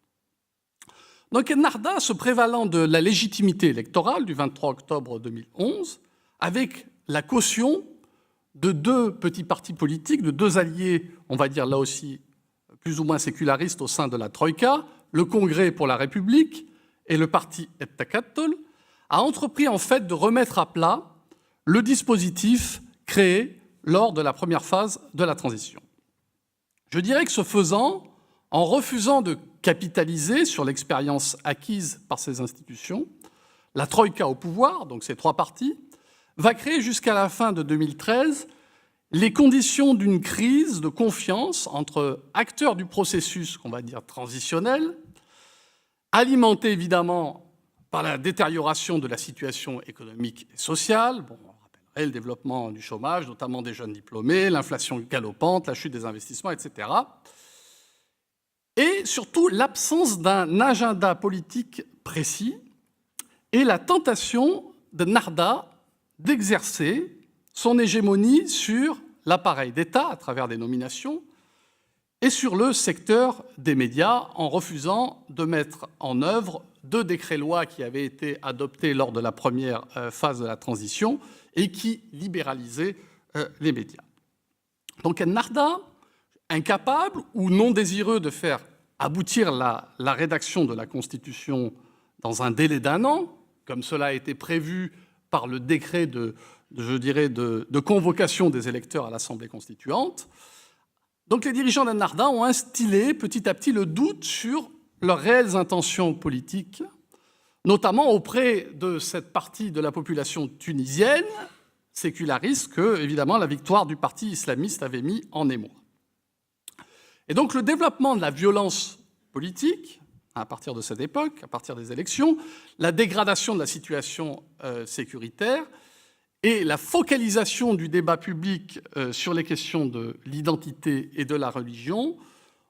Donc Ennahda, se prévalant de la légitimité électorale du 23 octobre 2011, avec la caution de deux petits partis politiques, de deux alliés, on va dire là aussi plus ou moins sécularistes au sein de la Troïka, le Congrès pour la République et le parti Ettakatol, a entrepris en fait de remettre à plat le dispositif créé lors de la première phase de la transition. Je dirais que ce faisant, en refusant de capitaliser sur l'expérience acquise par ces institutions, la Troïka au pouvoir, donc ces trois partis, va créer jusqu'à la fin de 2013 les conditions d'une crise de confiance entre acteurs du processus, qu'on va dire transitionnel, alimentée évidemment par la détérioration de la situation économique et sociale. Bon, on rappellerait le développement du chômage, notamment des jeunes diplômés, l'inflation galopante, la chute des investissements, etc. Et surtout l'absence d'un agenda politique précis et la tentation de Nahda d'exercer son hégémonie sur l'appareil d'État à travers des nominations et sur le secteur des médias en refusant de mettre en œuvre deux décrets-lois qui avaient été adoptés lors de la première phase de la transition et qui libéralisaient les médias. Donc Ennahda, incapable ou non désireux de faire aboutir la rédaction de la Constitution dans un délai d'1 an, comme cela a été prévu par le décret de convocation des électeurs à l'Assemblée constituante. Donc les dirigeants d'Ennahda ont instillé petit à petit le doute sur leurs réelles intentions politiques, notamment auprès de cette partie de la population tunisienne, séculariste, que, évidemment, la victoire du parti islamiste avait mis en émoi. Et donc le développement de la violence politique, à partir de cette époque, à partir des élections, la dégradation de la situation sécuritaire et la focalisation du débat public sur les questions de l'identité et de la religion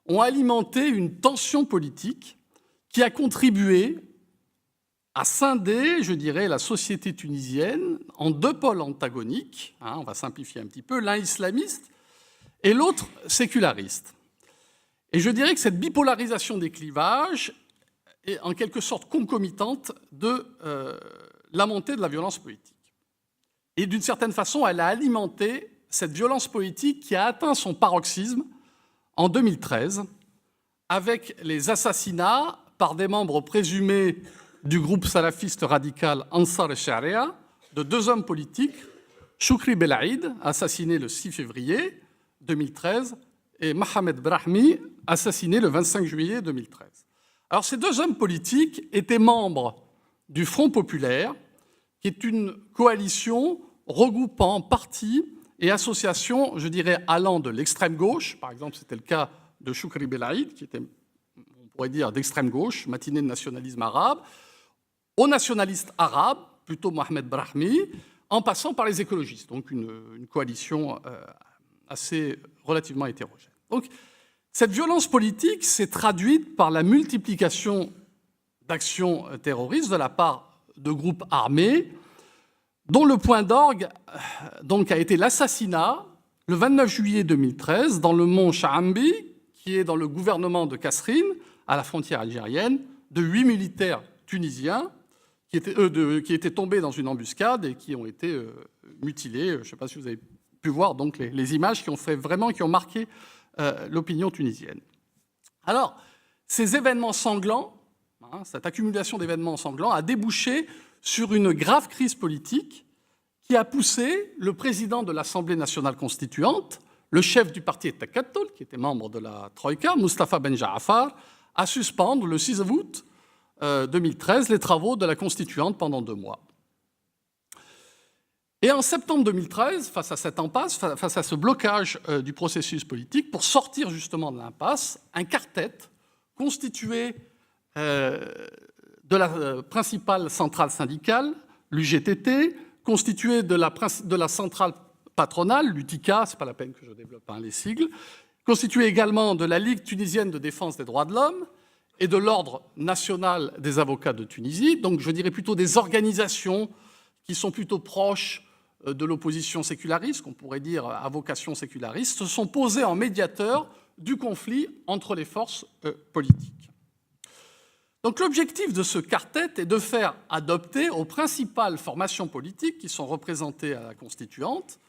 ont alimenté une tension politique qui a contribué à scinder, je dirais, la société tunisienne en deux pôles antagoniques, on va simplifier un petit peu, l'un islamiste et l'autre séculariste. Et je dirais que cette bipolarisation des clivages est en quelque sorte concomitante de la montée de la violence politique. Et d'une certaine façon, elle a alimenté cette violence politique qui a atteint son paroxysme en 2013, avec les assassinats par des membres présumés du groupe salafiste radical Ansar al-Sharia de deux hommes politiques, Choukri Belaïd, assassiné le 6 février 2013, et Mohamed Brahmi, assassiné le 25 juillet 2013. Alors ces deux hommes politiques étaient membres du Front populaire, qui est une coalition regroupant partis et associations, je dirais, allant de l'extrême gauche, par exemple c'était le cas de Choukri Belaïd, qui était, on pourrait dire, d'extrême gauche, matinée de nationalisme arabe, aux nationalistes arabes, plutôt Mohamed Brahmi, en passant par les écologistes, donc une coalition assez relativement hétérogène. Donc, cette violence politique s'est traduite par la multiplication d'actions terroristes de la part de groupes armés, dont le point d'orgue a été l'assassinat, le 29 juillet 2013, dans le mont Chaambi, qui est dans le gouvernement de Kasserine, à la frontière algérienne, de 8 militaires tunisiens qui étaient tombés dans une embuscade et qui ont été mutilés. Je ne sais pas si vous avez pu voir donc les images qui ont marqué l'opinion tunisienne. Alors, ces événements sanglants, cette accumulation d'événements sanglants a débouché sur une grave crise politique qui a poussé le président de l'Assemblée nationale constituante, le chef du parti Ettakatol, qui était membre de la Troïka, Moustapha Ben Jaafar, à suspendre le 6 août 2013 les travaux de la constituante pendant 2 mois. Et en septembre 2013, face à cette impasse, face à ce blocage du processus politique, pour sortir justement de l'impasse, un quartet constitué de la principale centrale syndicale, l'UGTT, constitué de la centrale patronale, l'UTICA, ce n'est pas la peine que je développe les sigles, constitué également de la Ligue tunisienne de défense des droits de l'homme et de l'Ordre national des avocats de Tunisie, donc je dirais plutôt des organisations qui sont plutôt proches de l'opposition séculariste, qu'on pourrait dire à vocation séculariste, se sont posés en médiateurs du conflit entre les forces politiques. Donc l'objectif de ce quartet est de faire adopter aux principales formations politiques qui sont représentées à la Constituante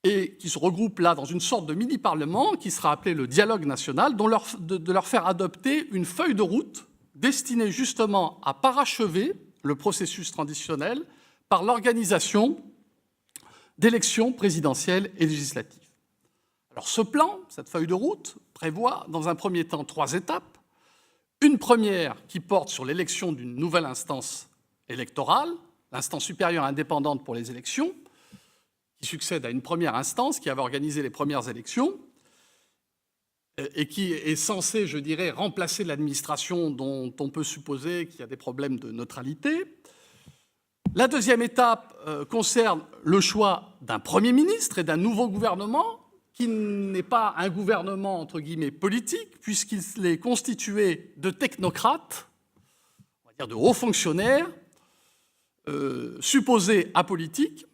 et qui se regroupent là dans une sorte de mini-parlement qui sera appelé le dialogue national, de leur faire adopter une feuille de route destinée justement à parachever le processus traditionnel par l'organisation d'élections présidentielles et législatives. Alors ce plan, cette feuille de route, prévoit dans un premier temps 3 étapes. Une première qui porte sur l'élection d'une nouvelle instance électorale, l'instance supérieure indépendante pour les élections, qui succède à une première instance qui avait organisé les premières élections et qui est censée, je dirais, remplacer l'administration dont on peut supposer qu'il y a des problèmes de neutralité. La deuxième étape concerne le choix d'un Premier ministre et d'un nouveau gouvernement qui n'est pas un gouvernement, entre guillemets, politique, puisqu'il est constitué de technocrates, on va dire de hauts fonctionnaires, supposés apolitiques.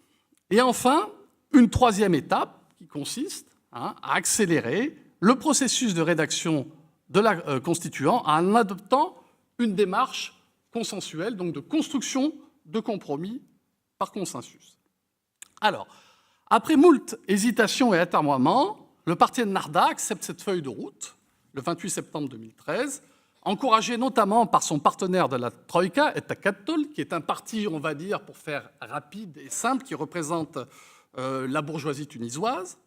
Et enfin, une troisième étape qui consiste à accélérer le processus de rédaction de la Constituante en adoptant une démarche consensuelle, donc de construction de compromis par consensus. Alors, après moult hésitations et atermoiements, le parti Ennahda accepte cette feuille de route le 28 septembre 2013, encouragé notamment par son partenaire de la Troïka, Etakattol, qui est un parti, on va dire, pour faire rapide et simple, qui représente la bourgeoisie tunisoise,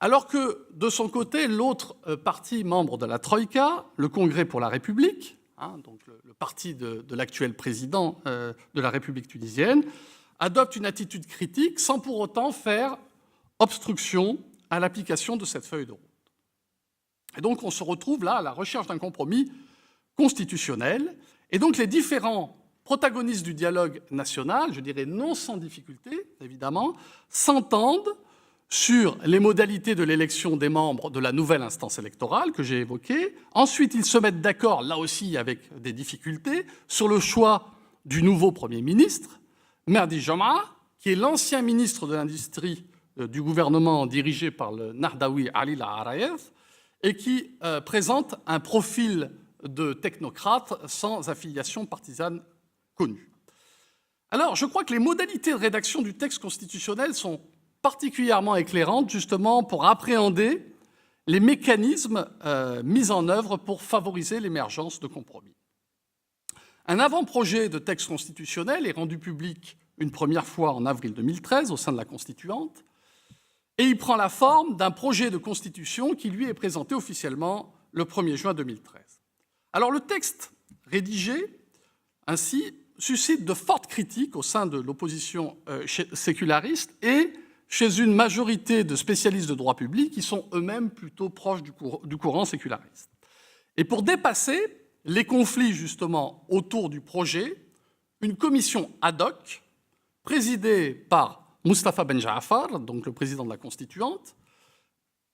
alors que, de son côté, l'autre parti membre de la Troïka, le Congrès pour la République, donc le parti de l'actuel président de la République tunisienne, adopte une attitude critique sans pour autant faire obstruction à l'application de cette feuille de route. Et donc on se retrouve là à la recherche d'un compromis constitutionnel, et donc les différents protagonistes du dialogue national, je dirais non sans difficulté évidemment, s'entendent sur les modalités de l'élection des membres de la nouvelle instance électorale que j'ai évoquée. Ensuite, ils se mettent d'accord, là aussi avec des difficultés, sur le choix du nouveau Premier ministre, Mahdi Jama'a, qui est l'ancien ministre de l'Industrie du gouvernement dirigé par le Nahdaoui Ali Laharayev, et qui présente un profil de technocrate sans affiliation partisane connue. Alors, je crois que les modalités de rédaction du texte constitutionnel sont particulièrement éclairantes, justement, pour appréhender les mécanismes mis en œuvre pour favoriser l'émergence de compromis. Un avant-projet de texte constitutionnel est rendu public une première fois en avril 2013 au sein de la Constituante, et il prend la forme d'un projet de constitution qui lui est présenté officiellement le 1er juin 2013. Alors le texte rédigé ainsi suscite de fortes critiques au sein de l'opposition séculariste et chez une majorité de spécialistes de droit public qui sont eux-mêmes plutôt proches du courant séculariste. Et pour dépasser les conflits justement autour du projet, une commission ad hoc, présidée par Moustapha Ben Jaafar, donc le président de la Constituante,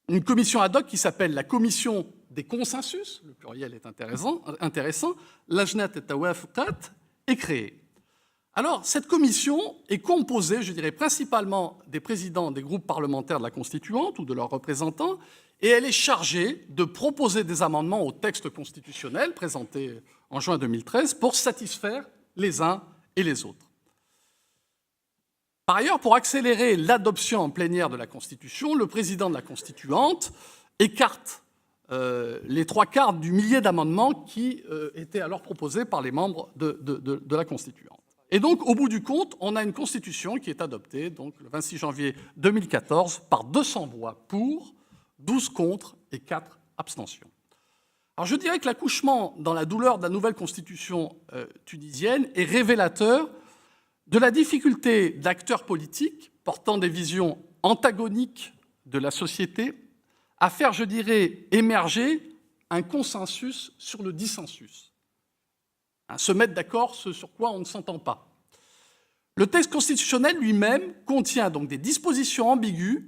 une commission ad hoc qui s'appelle la Commission des consensus, le pluriel est intéressant, Lajnat et-Tawafuqat, est créée. Alors, cette commission est composée, je dirais, principalement des présidents des groupes parlementaires de la Constituante ou de leurs représentants, et elle est chargée de proposer des amendements au texte constitutionnel présenté en juin 2013 pour satisfaire les uns et les autres. Par ailleurs, pour accélérer l'adoption en plénière de la Constitution, le président de la Constituante écarte les 3/4 du millier d'amendements qui étaient alors proposés par les membres de la Constituante. Et donc, au bout du compte, on a une Constitution qui est adoptée donc, le 26 janvier 2014 par 200 voix pour, 12 contre et 4 abstentions. Alors je dirais que l'accouchement dans la douleur de la nouvelle Constitution tunisienne est révélateur de la difficulté d'acteurs politiques portant des visions antagoniques de la société à faire, je dirais, émerger un consensus sur le dissensus. Se mettre d'accord, ce sur quoi on ne s'entend pas. Le texte constitutionnel lui-même contient donc des dispositions ambiguës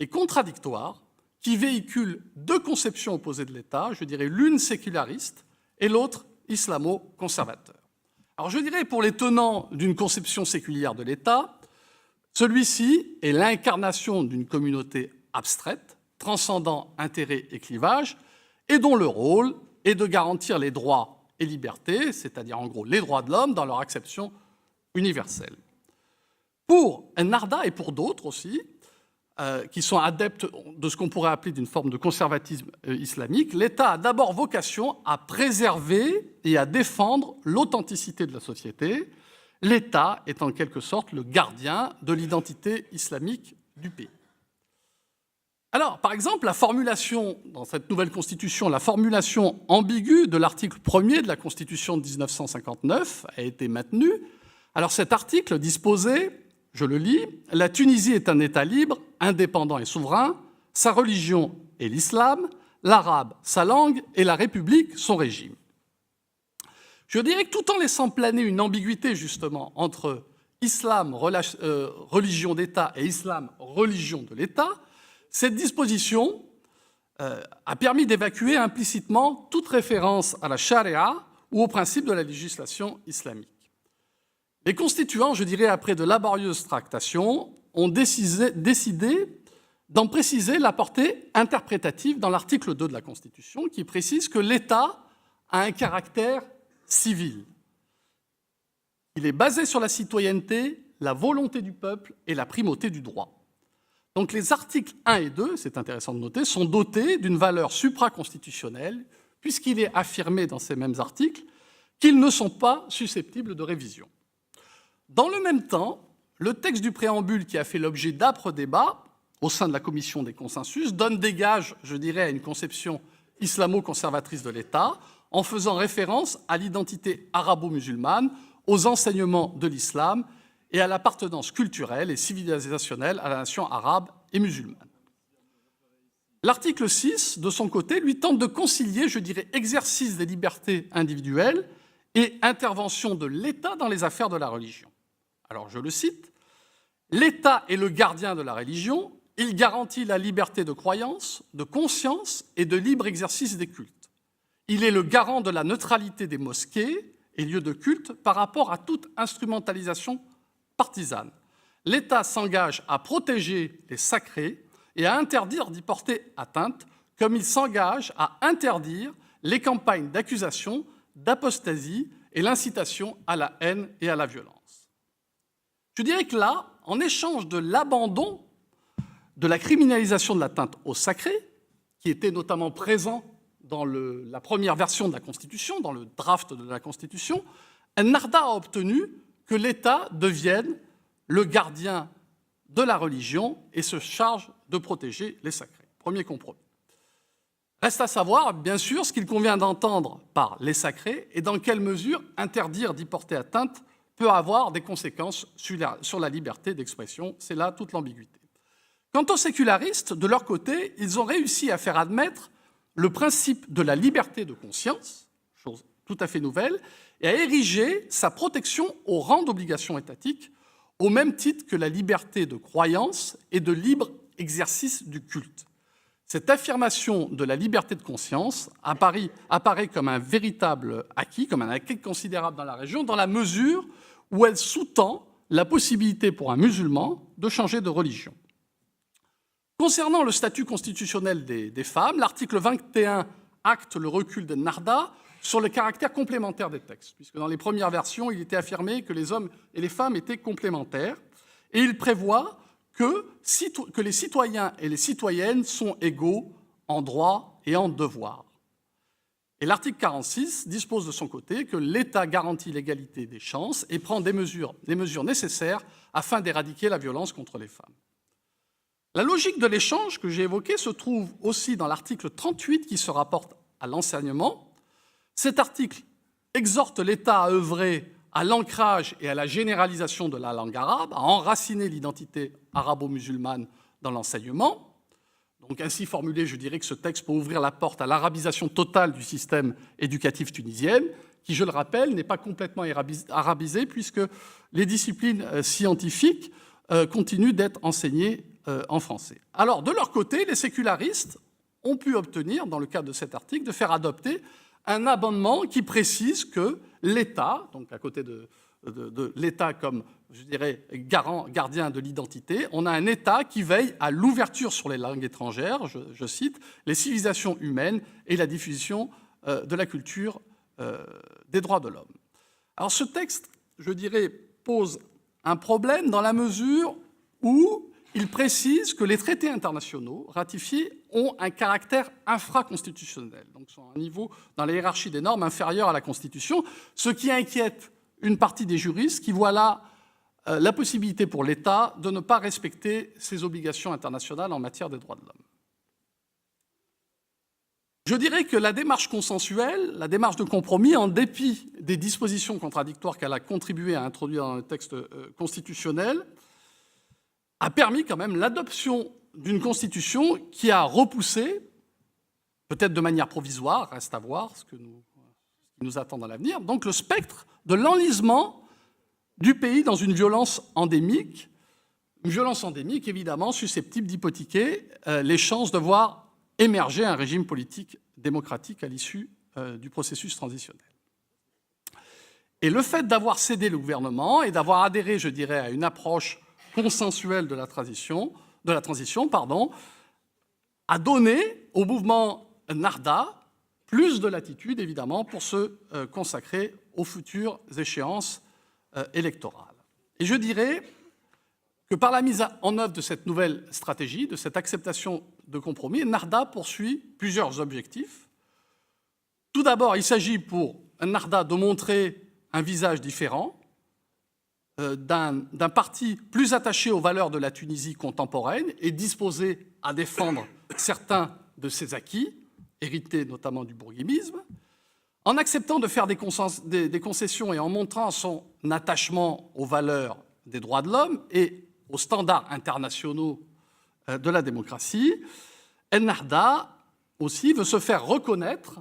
et contradictoires qui véhiculent deux conceptions opposées de l'État, je dirais l'une séculariste et l'autre islamo-conservateur. Alors je dirais pour les tenants d'une conception séculière de l'État, celui-ci est l'incarnation d'une communauté abstraite, transcendant intérêts et clivages, et dont le rôle est de garantir les droits et libertés, c'est-à-dire en gros les droits de l'homme dans leur acception universelle. Pour Ennahdha et pour d'autres aussi, qui sont adeptes de ce qu'on pourrait appeler d'une forme de conservatisme islamique, l'État a d'abord vocation à préserver et à défendre l'authenticité de la société. L'État est en quelque sorte le gardien de l'identité islamique du pays. Alors, par exemple, la formulation, dans cette nouvelle Constitution, la formulation ambiguë de l'article 1er de la Constitution de 1959 a été maintenue. Alors cet article disposait, je le lis, « La Tunisie est un État libre, indépendant et souverain, sa religion est l'islam, l'arabe sa langue et la République son régime ». Je dirais que tout en laissant planer une ambiguïté justement entre islam, religion d'État, et islam, religion de l'État, cette disposition a permis d'évacuer implicitement toute référence à la charia ou au principe de la législation islamique. Les constituants, je dirais après de laborieuses tractations, ont décidé d'en préciser la portée interprétative dans l'article 2 de la Constitution, qui précise que l'État a un caractère civil. Il est basé sur la citoyenneté, la volonté du peuple et la primauté du droit. Donc les articles 1 et 2, c'est intéressant de noter, sont dotés d'une valeur supraconstitutionnelle, puisqu'il est affirmé dans ces mêmes articles qu'ils ne sont pas susceptibles de révision. Dans le même temps, le texte du préambule qui a fait l'objet d'âpres débats au sein de la commission des consensus donne des gages, je dirais, à une conception islamo-conservatrice de l'État, en faisant référence à l'identité arabo-musulmane, aux enseignements de l'islam et à l'appartenance culturelle et civilisationnelle à la nation arabe et musulmane. L'article 6, de son côté, lui tente de concilier, je dirais, exercice des libertés individuelles et intervention de l'État dans les affaires de la religion. Alors, je le cite, « L'État est le gardien de la religion, il garantit la liberté de croyance, de conscience et de libre exercice des cultes. Il est le garant de la neutralité des mosquées et lieux de culte par rapport à toute instrumentalisation partisane. L'État s'engage à protéger les sacrés et à interdire d'y porter atteinte, comme il s'engage à interdire les campagnes d'accusation, d'apostasie et l'incitation à la haine et à la violence. » Je dirais que là, en échange de l'abandon de la criminalisation de l'atteinte au sacré, qui était notamment présent dans la première version de la Constitution, dans le draft de la Constitution, Ennahdha a obtenu que l'État devienne le gardien de la religion et se charge de protéger les sacrés. Premier compromis. Reste à savoir, bien sûr, ce qu'il convient d'entendre par les sacrés et dans quelle mesure interdire d'y porter atteinte peut avoir des conséquences sur la liberté d'expression. C'est là toute l'ambiguïté. Quant aux sécularistes, de leur côté, ils ont réussi à faire admettre le principe de la liberté de conscience, chose tout à fait nouvelle, et à ériger sa protection au rang d'obligation étatique, au même titre que la liberté de croyance et de libre exercice du culte. Cette affirmation de la liberté de conscience apparaît comme un véritable acquis, comme un acquis considérable dans la région, dans la mesure où elle sous-tend la possibilité pour un musulman de changer de religion. Concernant le statut constitutionnel des femmes, l'article 21 acte le recul d'Ennahdha sur le caractère complémentaire des textes, puisque dans les premières versions, il était affirmé que les hommes et les femmes étaient complémentaires, et il prévoit que les citoyens et les citoyennes sont égaux en droit et en devoir. Et l'article 46 dispose de son côté que l'État garantit l'égalité des chances et prend des mesures nécessaires afin d'éradiquer la violence contre les femmes. La logique de l'échange que j'ai évoqué se trouve aussi dans l'article 38 qui se rapporte à l'enseignement. Cet article exhorte l'État à œuvrer à l'ancrage et à la généralisation de la langue arabe, à enraciner l'identité arabo-musulmane dans l'enseignement. Donc ainsi formulé, je dirais que ce texte peut ouvrir la porte à l'arabisation totale du système éducatif tunisien, qui, je le rappelle, n'est pas complètement arabisé, puisque les disciplines scientifiques continuent d'être enseignées en français. Alors, de leur côté, les sécularistes ont pu obtenir, dans le cadre de cet article, de faire adopter un amendement qui précise que l'État, donc à côté de l'État comme, je dirais, gardien de l'identité, on a un État qui veille à l'ouverture sur les langues étrangères, je cite, les civilisations humaines et la diffusion de la culture des droits de l'homme. Alors ce texte, je dirais, pose un problème dans la mesure où il précise que les traités internationaux ratifiés ont un caractère infraconstitutionnel, donc sont à un niveau dans la hiérarchie des normes inférieur à la Constitution, ce qui inquiète une partie des juristes qui voient là la possibilité pour l'État de ne pas respecter ses obligations internationales en matière des droits de l'homme. Je dirais que la démarche consensuelle, la démarche de compromis, en dépit des dispositions contradictoires qu'elle a contribué à introduire dans le texte constitutionnel, a permis quand même l'adoption d'une constitution qui a repoussé, peut-être de manière provisoire, reste à voir ce qui nous attend dans l'avenir, donc le spectre de l'enlisement du pays dans une violence endémique évidemment susceptible d'hypothéquer les chances de voir émerger un régime politique démocratique à l'issue du processus transitionnel. Et le fait d'avoir cédé le gouvernement et d'avoir adhéré, je dirais, à une approche consensuelle de la transition, a donné au mouvement Ennahda plus de latitude, évidemment, pour se consacrer aux futures échéances électorales. Et je dirais que par la mise en œuvre de cette nouvelle stratégie, de cette acceptation de compromis, Ennahda poursuit plusieurs objectifs. Tout d'abord, il s'agit pour Ennahda de montrer un visage différent, d'un parti plus attaché aux valeurs de la Tunisie contemporaine et disposé à défendre certains de ses acquis, hérités notamment du bourguibisme, en acceptant de faire des concessions et en montrant son attachement aux valeurs des droits de l'homme et aux standards internationaux de la démocratie. Ennahda aussi veut se faire reconnaître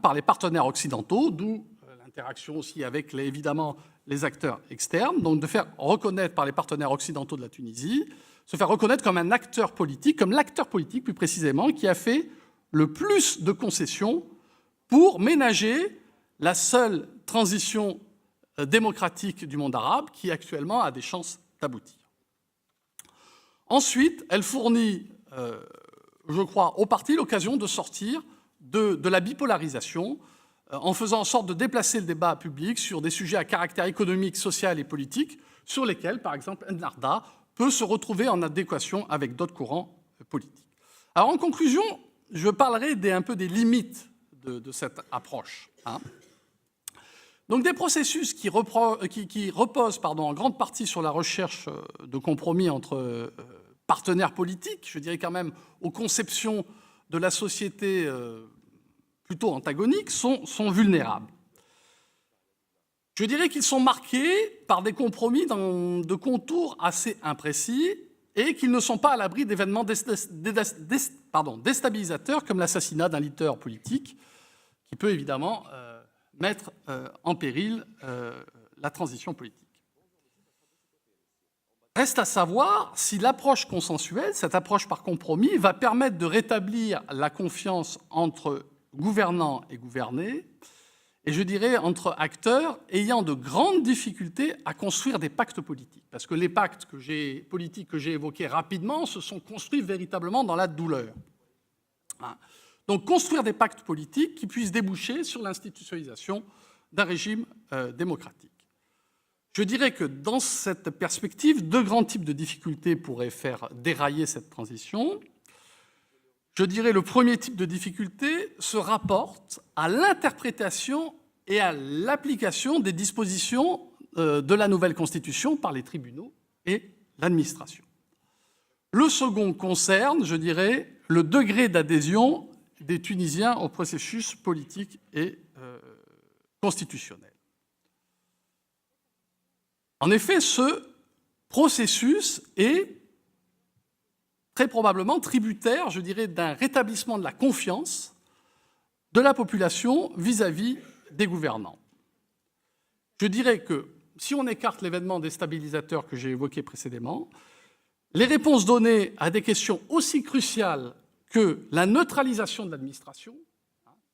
par les partenaires occidentaux, d'où l'interaction aussi avec évidemment les acteurs externes, donc de faire reconnaître par les partenaires occidentaux de la Tunisie, se faire reconnaître comme un acteur politique, comme l'acteur politique plus précisément, qui a fait le plus de concessions pour ménager la seule transition démocratique du monde arabe qui actuellement a des chances d'aboutir. Ensuite, elle fournit, je crois, aux partis l'occasion de sortir de la bipolarisation en faisant en sorte de déplacer le débat public sur des sujets à caractère économique, social et politique, sur lesquels, par exemple, Ennahda peut se retrouver en adéquation avec d'autres courants politiques. Alors, en conclusion, je parlerai un peu des limites de cette approche. Donc, des processus qui reposent en grande partie sur la recherche de compromis entre partenaires politiques, je dirais quand même aux conceptions de la société plutôt antagoniques, sont vulnérables. Je dirais qu'ils sont marqués par des compromis de contours assez imprécis et qu'ils ne sont pas à l'abri d'événements déstabilisateurs comme l'assassinat d'un leader politique qui peut évidemment mettre en péril la transition politique. Reste à savoir si l'approche consensuelle, cette approche par compromis, va permettre de rétablir la confiance entre gouvernants et gouvernés, et je dirais entre acteurs ayant de grandes difficultés à construire des pactes politiques. Parce que les pactes politiques que j'ai évoqués rapidement se sont construits véritablement dans la douleur. Donc construire des pactes politiques qui puissent déboucher sur l'institutionnalisation d'un régime démocratique. Je dirais que dans cette perspective, deux grands types de difficultés pourraient faire dérailler cette transition. Je dirais le premier type de difficulté se rapporte à l'interprétation et à l'application des dispositions de la nouvelle Constitution par les tribunaux et l'administration. Le second concerne, je dirais, le degré d'adhésion des Tunisiens au processus politique et constitutionnel. En effet, ce processus est très probablement tributaire, je dirais, d'un rétablissement de la confiance de la population vis-à-vis des gouvernants. Je dirais que si on écarte l'événement déstabilisateur que j'ai évoqué précédemment, les réponses données à des questions aussi cruciales que la neutralisation de l'administration,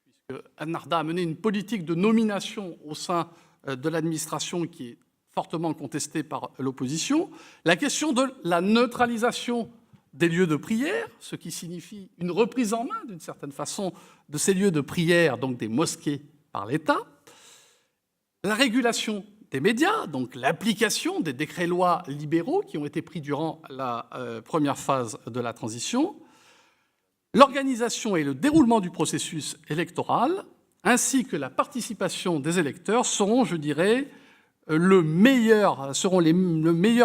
puisque Ennahdha a mené une politique de nomination au sein de l'administration qui est fortement contestée par l'opposition, la question de la neutralisation des lieux de prière, ce qui signifie une reprise en main, d'une certaine façon, de ces lieux de prière, donc des mosquées, par l'État, la régulation des médias, donc l'application des décrets-lois libéraux qui ont été pris durant la première phase de la transition, l'organisation et le déroulement du processus électoral, ainsi que la participation des électeurs seront, je dirais, le meilleur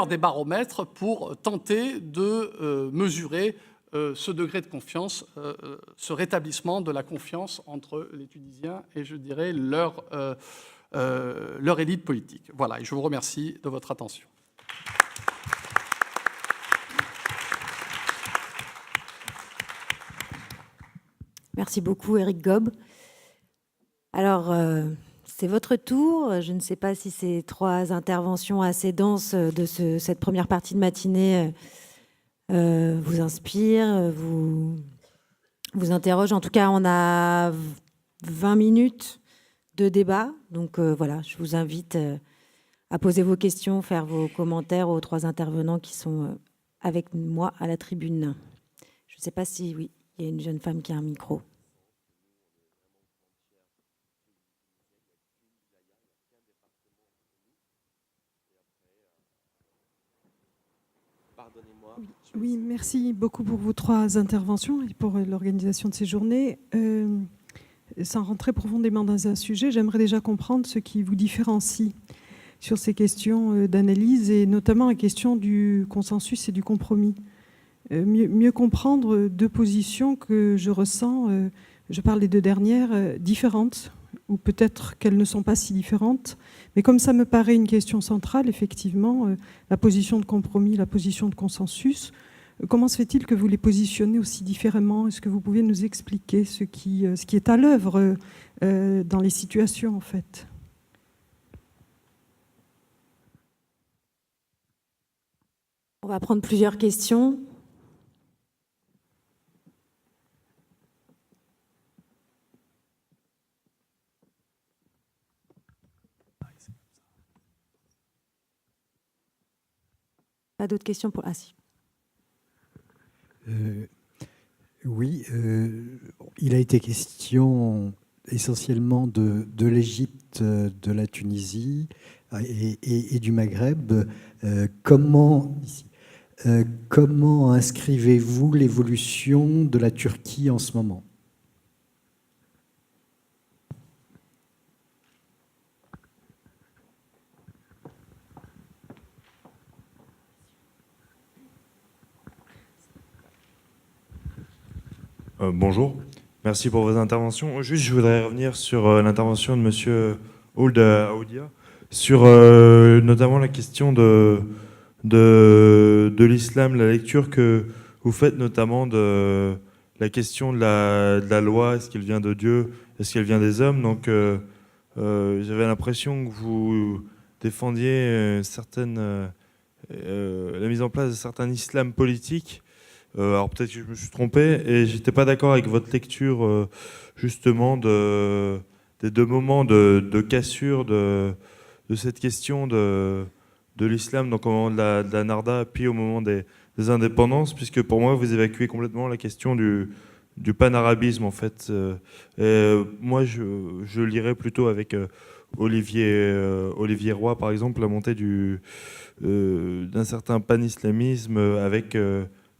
des baromètres pour tenter de mesurer ce degré de confiance, ce rétablissement de la confiance entre les Tunisiens et, je dirais, leur élite politique. Voilà, et je vous remercie de votre attention. Merci beaucoup, Éric Gob. Alors, c'est votre tour. Je ne sais pas si ces 3 interventions assez denses de cette première partie de matinée vous inspirent, vous interrogent. En tout cas, on a 20 minutes de débat. Donc voilà, je vous invite à poser vos questions, faire vos commentaires aux 3 intervenants qui sont avec moi à la tribune. Je ne sais pas si, oui, il y a une jeune femme qui a un micro. Oui, merci beaucoup pour vos 3 interventions et pour l'organisation de ces journées. Sans rentrer profondément dans un sujet, j'aimerais déjà comprendre ce qui vous différencie sur ces questions d'analyse et notamment la question du consensus et du compromis. Mieux comprendre 2 positions que je ressens, je parle des 2 dernières, différentes, ou peut-être qu'elles ne sont pas si différentes, mais comme ça me paraît une question centrale, effectivement, la position de compromis, la position de consensus, comment se fait-il que vous les positionnez aussi différemment? Est-ce que vous pouvez nous expliquer ce qui est à l'œuvre dans les situations, en fait? On va prendre plusieurs questions. Pas d'autres questions pour... Ah si. Oui, il a été question essentiellement de l'Égypte, de la Tunisie et du Maghreb. Comment inscrivez-vous l'évolution de la Turquie en ce moment ? Bonjour, merci pour vos interventions. Juste, je voudrais revenir sur l'intervention de M. Ould Aoudia, sur notamment la question de l'islam, la lecture que vous faites notamment de la question de la loi, est-ce qu'elle vient de Dieu, est-ce qu'elle vient des hommes. Donc j'avais l'impression que vous défendiez la mise en place de certains islams politiques. Alors peut-être que je me suis trompé et j'étais pas d'accord avec votre lecture justement des 2 moments de cassure de cette question de l'islam, donc au moment de la Narda puis au moment des indépendances, puisque pour moi vous évacuez complètement la question du panarabisme en fait. Moi je lirais plutôt avec Olivier Roy par exemple la montée d'un certain panislamisme avec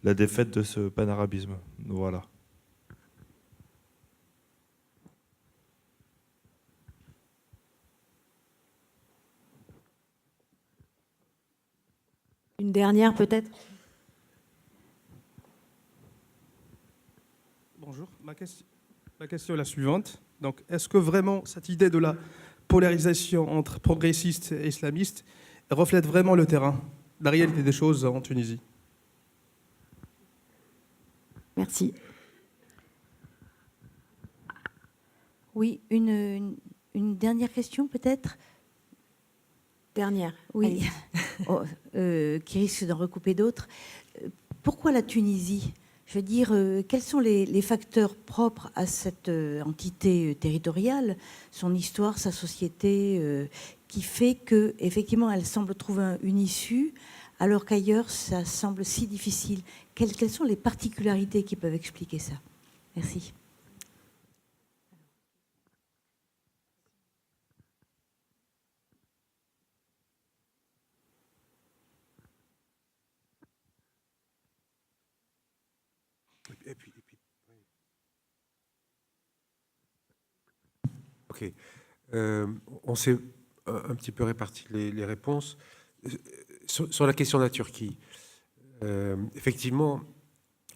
la défaite de ce panarabisme. Voilà. Une dernière peut-être? Bonjour. Ma question est la suivante. Donc, est-ce que vraiment cette idée de la polarisation entre progressistes et islamistes reflète vraiment le terrain, la réalité des choses en Tunisie. Merci. Oui, une dernière question peut-être. Dernière. Oui, qui risque d'en recouper d'autres. Pourquoi la Tunisie? Je veux dire, quels sont les facteurs propres à cette entité territoriale, son histoire, sa société, qui fait qu'effectivement, elle semble trouver une issue, alors qu'ailleurs, ça semble si difficile. Quelles sont les particularités qui peuvent expliquer ça? Merci. Ok. On s'est un petit peu réparti les réponses. Sur la question de la Turquie, effectivement,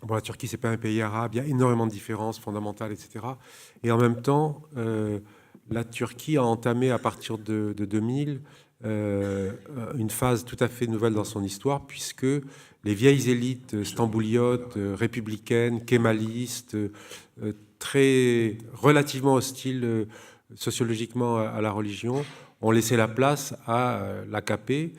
bon, la Turquie, ce n'est pas un pays arabe, il y a énormément de différences fondamentales, etc. Et en même temps, la Turquie a entamé à partir de 2000 une phase tout à fait nouvelle dans son histoire, puisque les vieilles élites stambouliotes, républicaines, kémalistes, relativement hostiles sociologiquement à la religion, ont laissé la place à l'AKP,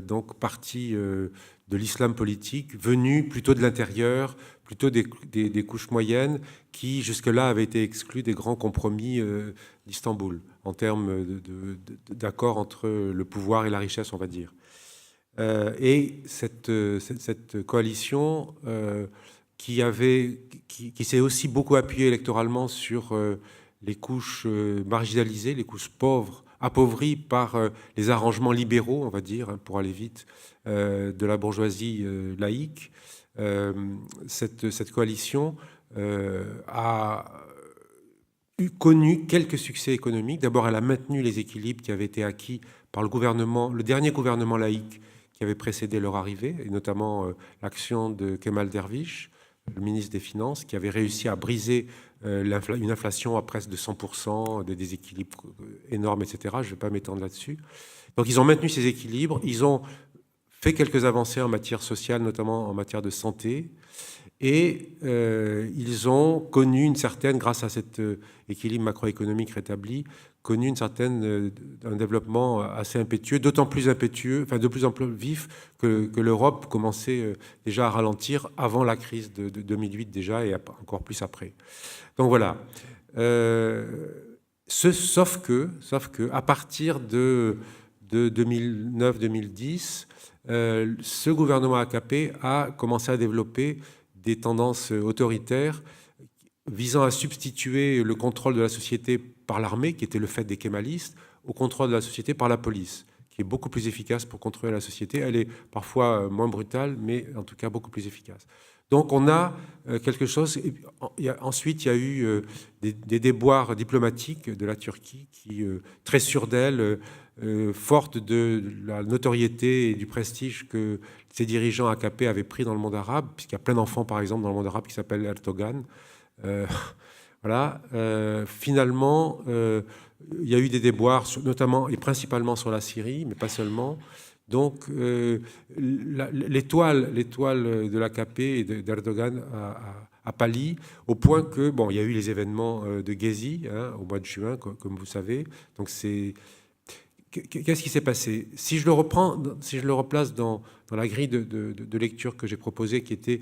donc parti de l'islam politique, venu plutôt de l'intérieur, plutôt des couches moyennes, qui jusque-là avaient été exclus des grands compromis d'Istanbul, en termes d'accord entre le pouvoir et la richesse, on va dire. Et cette coalition qui s'est aussi beaucoup appuyée électoralement sur les couches marginalisées, les couches pauvres, appauvries par les arrangements libéraux, on va dire, pour aller vite, de la bourgeoisie laïque. Cette coalition a connu quelques succès économiques. D'abord, elle a maintenu les équilibres qui avaient été acquis par le dernier gouvernement laïque qui avait précédé leur arrivée, et notamment l'action de Kemal Dervish, le ministre des Finances, qui avait réussi à briser une inflation à presque de 100%, des déséquilibres énormes, etc. Je ne vais pas m'étendre là-dessus. Donc, ils ont maintenu ces équilibres. Ils ont fait quelques avancées en matière sociale, notamment en matière de santé. Et ils ont connu grâce à cet équilibre macroéconomique rétabli, connu un développement assez impétueux, d'autant plus impétueux, enfin de plus en plus vif, que l'Europe commençait déjà à ralentir avant la crise de 2008 déjà, et encore plus après. Donc voilà. Sauf que, à partir de 2009-2010, ce gouvernement AKP a commencé à développer des tendances autoritaires visant à substituer le contrôle de la société par l'armée, qui était le fait des kémalistes, au contrôle de la société par la police, qui est beaucoup plus efficace pour contrôler la société. Elle est parfois moins brutale, mais en tout cas beaucoup plus efficace. Donc on a quelque chose. Ensuite, il y a eu des déboires diplomatiques de la Turquie qui, très sûre d'elle, forte de la notoriété et du prestige que ces dirigeants AKP avaient pris dans le monde arabe, puisqu'il y a plein d'enfants, par exemple, dans le monde arabe qui s'appellent Erdogan. Voilà. Finalement, il y a eu des déboires, notamment et principalement sur la Syrie, mais pas seulement. Donc, l'étoile de l'AKP et d'Erdogan a pâli, au point que, bon, il y a eu les événements de Gezi au mois de juin, comme vous savez. Donc, qu'est-ce qui s'est passé? Si je le replace dans la grille de lecture que j'ai proposée, qui était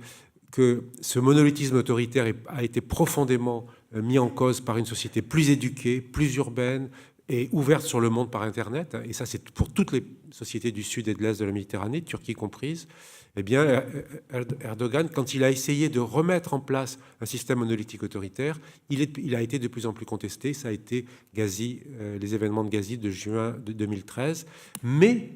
que ce monolithisme autoritaire a été profondément mis en cause par une société plus éduquée, plus urbaine et ouverte sur le monde par Internet, et ça c'est pour toutes les sociétés du sud et de l'est de la Méditerranée, Turquie comprise, eh bien Erdogan, quand il a essayé de remettre en place un système monolithique autoritaire, il a été de plus en plus contesté. Ça a été Gezi, les événements de Gezi de juin de 2013. Mais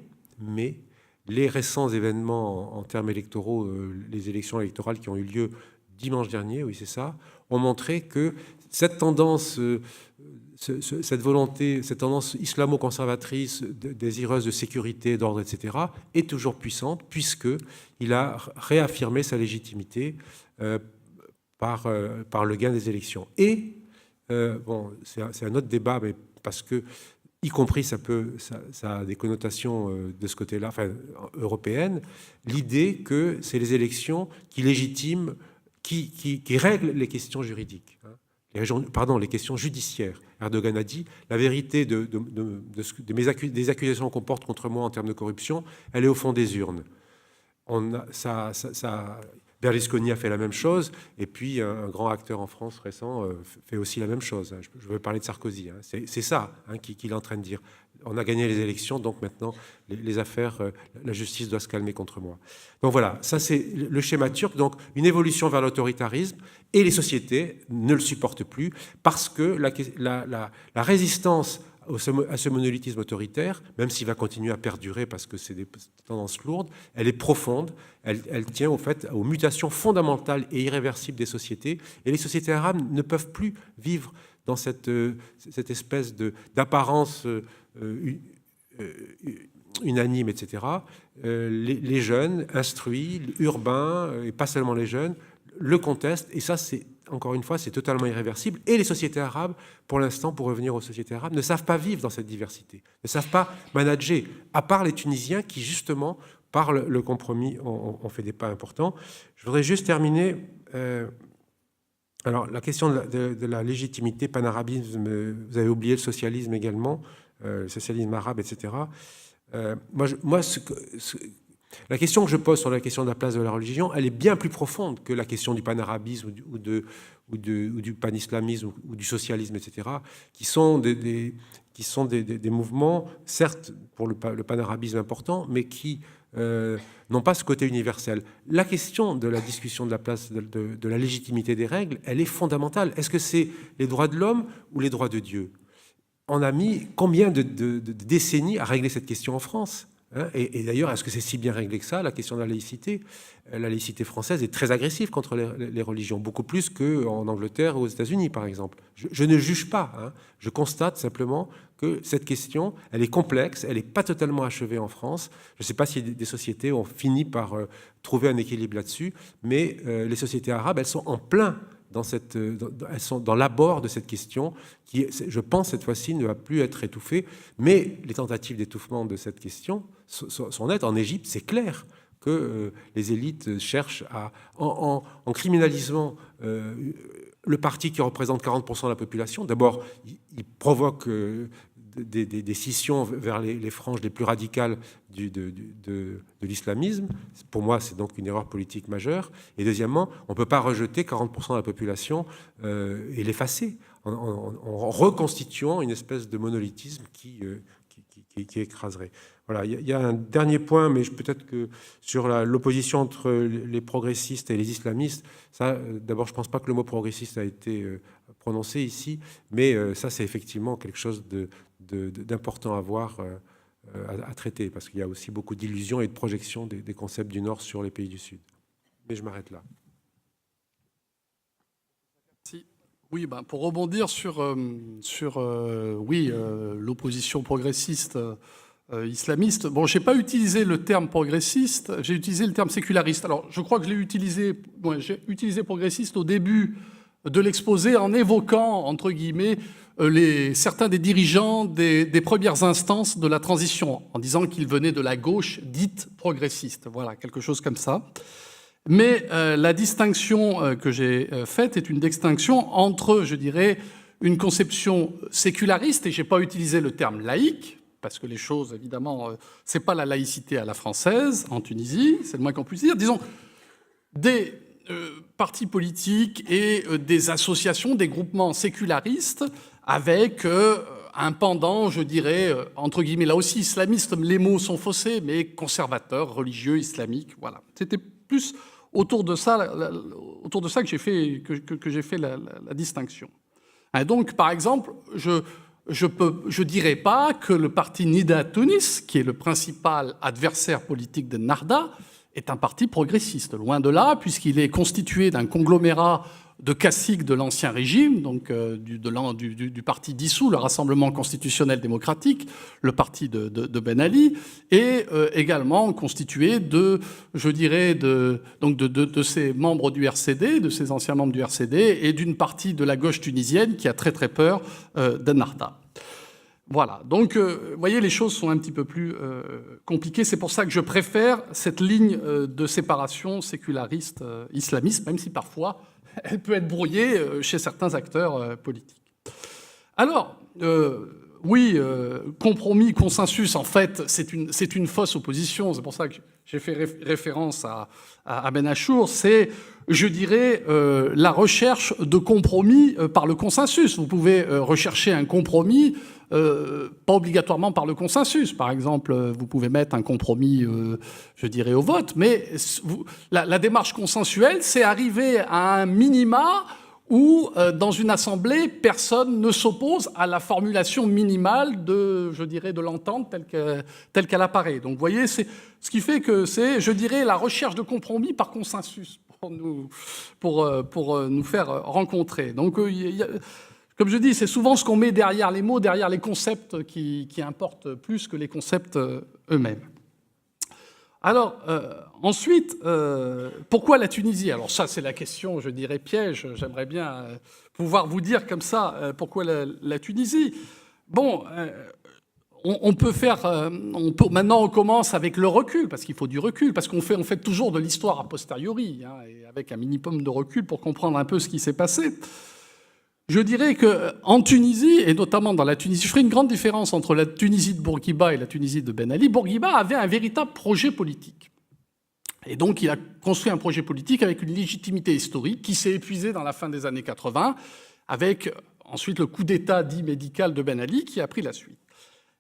les récents événements en termes électoraux, les élections électorales qui ont eu lieu dimanche dernier, oui c'est ça, ont montré que cette tendance, cette volonté, cette tendance islamo-conservatrice, désireuse de sécurité, d'ordre, etc., est toujours puissante, puisqu'il a réaffirmé sa légitimité par le gain des élections. Et, bon, c'est un autre débat, mais parce que y compris ça a des connotations de ce côté-là, enfin européennes, l'idée que c'est les élections qui légitiment, qui règlent les questions juridiques, hein, les questions judiciaires. Erdogan a dit la vérité des accusations qu'on porte contre moi en termes de corruption, elle est au fond des urnes. Berlusconi a fait la même chose, et puis un grand acteur en France récent fait aussi la même chose. Je veux parler de Sarkozy. Hein. C'est ça qu'il est en train de dire. On a gagné les élections, donc maintenant, les affaires, la justice doit se calmer contre moi. Donc voilà, ça c'est le schéma turc. Donc une évolution vers l'autoritarisme, et les sociétés ne le supportent plus, parce que la résistance à ce monolithisme autoritaire, même s'il va continuer à perdurer parce que c'est des tendances lourdes, elle est profonde, elle tient au fait aux mutations fondamentales et irréversibles des sociétés, et les sociétés arabes ne peuvent plus vivre dans cette espèce d'apparence unanime, etc. Les jeunes, instruits, urbains, et pas seulement les jeunes, le contestent, et ça c'est encore une fois, c'est totalement irréversible. Et les sociétés arabes, pour l'instant, pour revenir aux sociétés arabes, ne savent pas vivre dans cette diversité, ne savent pas manager, à part les Tunisiens qui, justement, par le compromis, ont fait des pas importants. Je voudrais juste terminer. Alors, la question de la légitimité, panarabisme, vous avez oublié le socialisme également, le socialisme arabe, etc. La question que je pose sur la question de la place de la religion, elle est bien plus profonde que la question du panarabisme ou du panislamisme ou du socialisme, etc., qui sont des mouvements, certes, pour le panarabisme important, mais qui n'ont pas ce côté universel. La question de la discussion de la place de la légitimité des règles, elle est fondamentale. Est-ce que c'est les droits de l'homme ou les droits de Dieu? On a mis combien de décennies à régler cette question en France? Et d'ailleurs, est-ce que c'est si bien réglé que ça, la question de la laïcité? La laïcité française est très agressive contre les religions, beaucoup plus qu'en Angleterre ou aux États-Unis, par exemple. Je ne juge pas, hein. Je constate simplement que cette question, elle est complexe, elle n'est pas totalement achevée en France. Je ne sais pas si des sociétés ont fini par trouver un équilibre là-dessus, mais les sociétés arabes, elles sont en plein elles sont dans l'abord de cette question qui, je pense, cette fois-ci, ne va plus être étouffée. Mais les tentatives d'étouffement de cette question sont nettes. En Égypte, c'est clair que les élites cherchent en criminalisant le parti qui représente 40% de la population. D'abord, ils provoquent des scissions vers les franges les plus radicales de l'islamisme. Pour moi, c'est donc une erreur politique majeure. Et deuxièmement, on ne peut pas rejeter 40% de la population et l'effacer en reconstituant une espèce de monolithisme qui écraserait. Voilà, il y a un dernier point, mais peut-être que sur l'opposition entre les progressistes et les islamistes, ça, d'abord, je ne pense pas que le mot progressiste a été prononcé ici, mais ça, c'est effectivement quelque chose d'important à voir, à traiter, parce qu'il y a aussi beaucoup d'illusions et de projections des concepts du Nord sur les pays du Sud. Mais je m'arrête là. Si. Oui, pour rebondir sur l'opposition progressiste islamiste. Bon, je n'ai pas utilisé le terme progressiste, j'ai utilisé le terme séculariste. Alors, je crois que j'ai utilisé progressiste au début de l'exposé en évoquant, entre guillemets, certains des dirigeants des premières instances de la transition, en disant qu'ils venaient de la gauche dite progressiste. Voilà, quelque chose comme ça. Mais la distinction que j'ai faite est une distinction entre, je dirais, une conception séculariste, et je n'ai pas utilisé le terme laïque, parce que les choses, évidemment, c'est pas la laïcité à la française, en Tunisie, c'est le moins qu'on puisse dire. Disons, des partis politiques et des associations, des groupements sécularistes, avec un pendant, je dirais, entre guillemets, là aussi islamiste, les mots sont faussés, mais conservateur, religieux, islamique, voilà. C'était plus autour de ça que j'ai fait, la distinction. Et donc, par exemple, je dirais pas que le parti Nida Tunis, qui est le principal adversaire politique de Ennahda, est un parti progressiste. Loin de là, puisqu'il est constitué d'un conglomérat de caciques de l'ancien régime, donc du parti dissous, le Rassemblement constitutionnel démocratique, le parti de Ben Ali, et également constitué de ces membres du RCD, de ces anciens membres du RCD, et d'une partie de la gauche tunisienne qui a très très peur d'Ennahda. Voilà, donc vous voyez, les choses sont un petit peu plus compliquées. C'est pour ça que je préfère cette ligne de séparation séculariste-islamiste, même si parfois elle peut être brouillée chez certains acteurs politiques. Alors, oui, compromis, consensus, en fait, c'est une fausse opposition. C'est pour ça que j'ai fait référence à Ben Achour. C'est, je dirais, la recherche de compromis par le consensus. Vous pouvez rechercher un compromis, pas obligatoirement par le consensus. Par exemple, vous pouvez mettre un compromis, je dirais, au vote. Mais la démarche consensuelle, c'est arriver à un minima où, dans une assemblée, personne ne s'oppose à la formulation minimale de, je dirais, de l'entente telle qu'elle apparaît. Donc, vous voyez, c'est ce qui fait que c'est, je dirais, la recherche de compromis par consensus pour nous faire rencontrer. Donc, comme je dis, c'est souvent ce qu'on met derrière les mots, derrière les concepts qui importent plus que les concepts eux-mêmes. Alors, ensuite, pourquoi la Tunisie? Alors ça, c'est la question, je dirais, piège. J'aimerais bien pouvoir vous dire comme ça pourquoi la Tunisie. Bon, maintenant, on commence avec le recul, parce qu'il faut du recul, parce qu'on fait toujours de l'histoire a posteriori, hein, et avec un minimum de recul pour comprendre un peu ce qui s'est passé. Je dirais qu'en Tunisie, et notamment dans la Tunisie, je ferai une grande différence entre la Tunisie de Bourguiba et la Tunisie de Ben Ali. Bourguiba avait un véritable projet politique. Et donc, il a construit un projet politique avec une légitimité historique qui s'est épuisée dans la fin des années 80, avec ensuite le coup d'État dit médical de Ben Ali qui a pris la suite.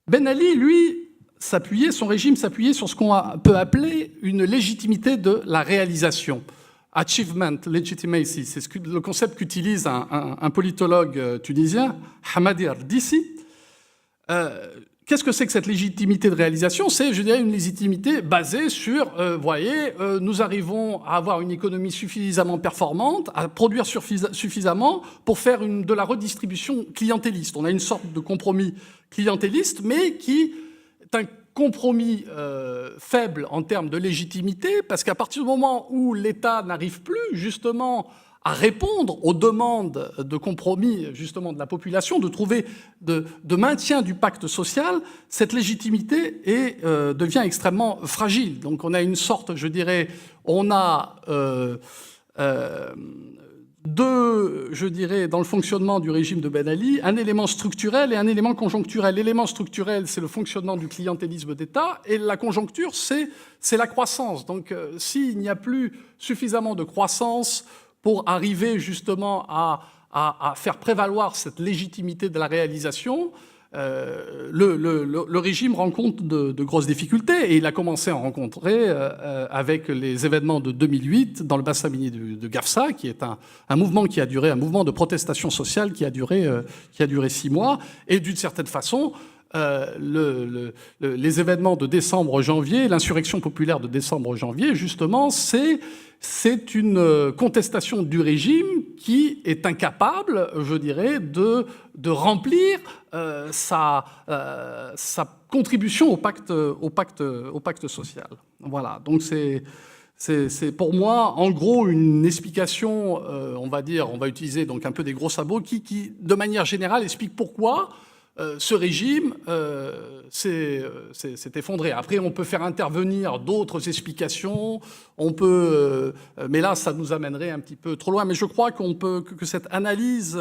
Ben Ali, lui, son régime s'appuyait sur ce qu'on peut appeler une légitimité de la réalisation. Achievement, legitimacy, c'est le concept qu'utilise un politologue tunisien, Hamadi Ardissi. Qu'est-ce que c'est que cette légitimité de réalisation? C'est, je dirais, une légitimité basée sur, nous arrivons à avoir une économie suffisamment performante, à produire suffisamment pour faire de la redistribution clientéliste. On a une sorte de compromis clientéliste, mais qui est un compromis faible en termes de légitimité, parce qu'à partir du moment où l'État n'arrive plus justement à répondre aux demandes de compromis justement de la population, de trouver de maintien du pacte social, cette légitimité devient extrêmement fragile. Donc on a une sorte, je dirais, on a je dirais, dans le fonctionnement du régime de Ben Ali, un élément structurel et un élément conjoncturel. L'élément structurel, c'est le fonctionnement du clientélisme d'État, et la conjoncture, c'est la croissance. Donc, s'il n'y a plus suffisamment de croissance pour arriver justement à faire prévaloir cette légitimité de la réalisation, le régime rencontre de grosses difficultés, et il a commencé à en rencontrer avec les événements de 2008 dans le bassin minier de Gafsa, qui est un mouvement qui a duré, un mouvement de protestation sociale qui a duré 6 mois, et d'une certaine façon, les événements de décembre-janvier, l'insurrection populaire de décembre-janvier, justement, c'est une contestation du régime qui est incapable, je dirais, de remplir sa contribution au pacte social. Voilà, donc c'est pour moi, en gros, une explication, on va utiliser donc un peu des gros sabots, qui de manière générale, explique pourquoi ce régime s'est effondré. Après, on peut faire intervenir d'autres explications, mais là, ça nous amènerait un petit peu trop loin. Mais je crois que cette analyse,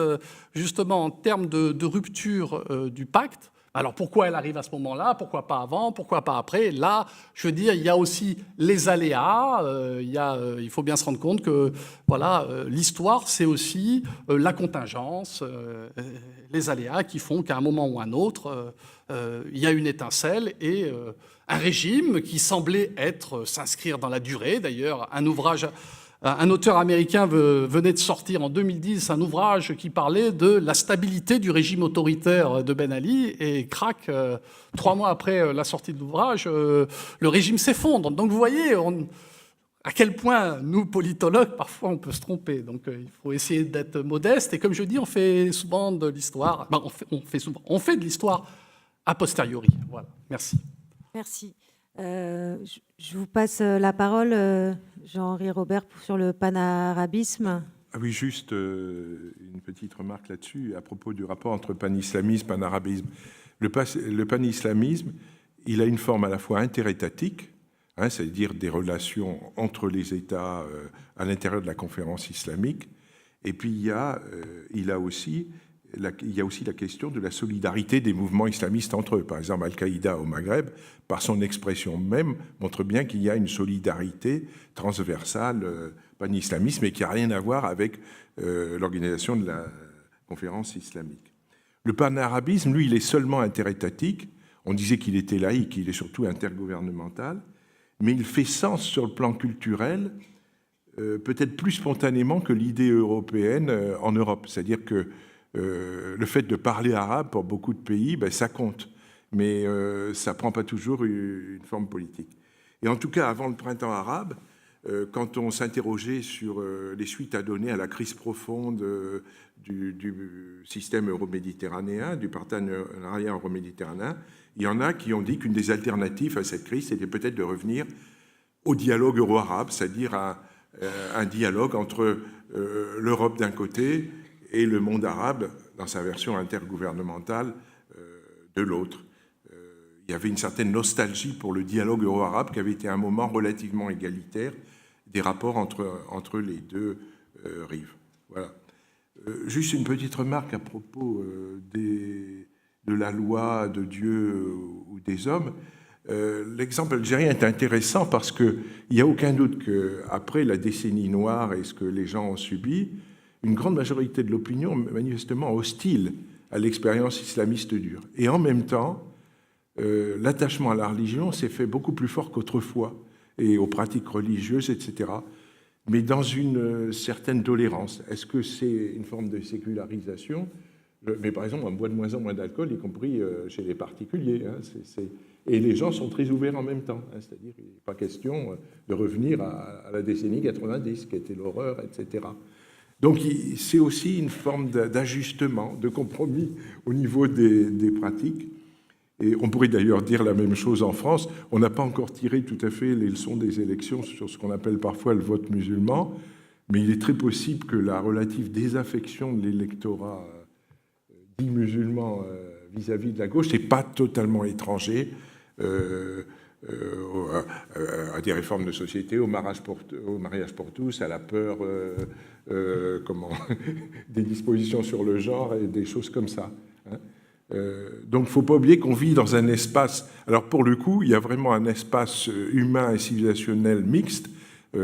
justement, en termes de rupture du pacte, alors pourquoi elle arrive à ce moment-là, pourquoi pas avant, pourquoi pas après? Là, je veux dire, il y a aussi les aléas, il faut bien se rendre compte que voilà, l'histoire, c'est aussi la contingence, les aléas qui font qu'à un moment ou un autre, il y a une étincelle et un régime qui semblait s'inscrire dans la durée. D'ailleurs, un auteur américain venait de sortir en 2010 un ouvrage qui parlait de la stabilité du régime autoritaire de Ben Ali, et crac, 3 mois après la sortie de l'ouvrage, le régime s'effondre. Donc vous voyez à quel point nous, politologues, parfois on peut se tromper. Donc il faut essayer d'être modeste, et comme je dis, on fait souvent de l'histoire, on fait de l'histoire a posteriori. Voilà, merci. Merci. Je vous passe la parole, Jean-Henri Robert, sur le panarabisme. Ah oui, juste une petite remarque là-dessus, à propos du rapport entre panislamisme et panarabisme. Le panislamisme, il a une forme à la fois interétatique, c'est-à-dire des relations entre les États à l'intérieur de la conférence islamique, et puis il y a aussi la question de la solidarité des mouvements islamistes entre eux. Par exemple, Al-Qaïda au Maghreb, par son expression même, montre bien qu'il y a une solidarité transversale pan-islamisme et qui n'a rien à voir avec l'organisation de la conférence islamique. Le panarabisme, lui, il est seulement interétatique. On disait qu'il était laïque, il est surtout intergouvernemental, mais il fait sens sur le plan culturel, peut-être plus spontanément que l'idée européenne en Europe. C'est-à-dire que le fait de parler arabe pour beaucoup de pays, ça compte, mais ça ne prend pas toujours une forme politique. Et en tout cas, avant le printemps arabe, quand on s'interrogeait sur les suites à donner à la crise profonde du système euro-méditerranéen, du partenariat euro-méditerranéen, il y en a qui ont dit qu'une des alternatives à cette crise, c'était peut-être de revenir au dialogue euro-arabe, c'est-à-dire un dialogue entre l'Europe d'un côté et le monde arabe dans sa version intergouvernementale de l'autre. Il y avait une certaine nostalgie pour le dialogue euro-arabe qui avait été un moment relativement égalitaire des rapports entre les deux rives. Voilà. Juste une petite remarque à propos de la loi de Dieu ou des hommes. L'exemple algérien est intéressant parce qu'il n'y a aucun doute qu'après la décennie noire et ce que les gens ont subi, une grande majorité de l'opinion manifestement hostile à l'expérience islamiste dure. Et en même temps, l'attachement à la religion s'est fait beaucoup plus fort qu'autrefois, et aux pratiques religieuses, etc., mais dans une certaine tolérance. Est-ce que c'est une forme de sécularisation ? Mais par exemple, on boit de moins en moins d'alcool, y compris chez les particuliers. Et les gens sont très ouverts en même temps. C'est-à-dire qu'il n'est pas question de revenir à la décennie 90, qui était l'horreur, etc. Donc c'est aussi une forme d'ajustement, de compromis au niveau des pratiques. Et on pourrait d'ailleurs dire la même chose en France. On n'a pas encore tiré tout à fait les leçons des élections sur ce qu'on appelle parfois le vote musulman, mais il est très possible que la relative désaffection de l'électorat dit musulman vis-à-vis de la gauche n'est pas totalement étranger à des réformes de société, au mariage pour tous, à la peur des dispositions sur le genre et des choses comme ça. Donc, il ne faut pas oublier qu'on vit dans un espace... Alors, pour le coup, il y a vraiment un espace humain et civilisationnel mixte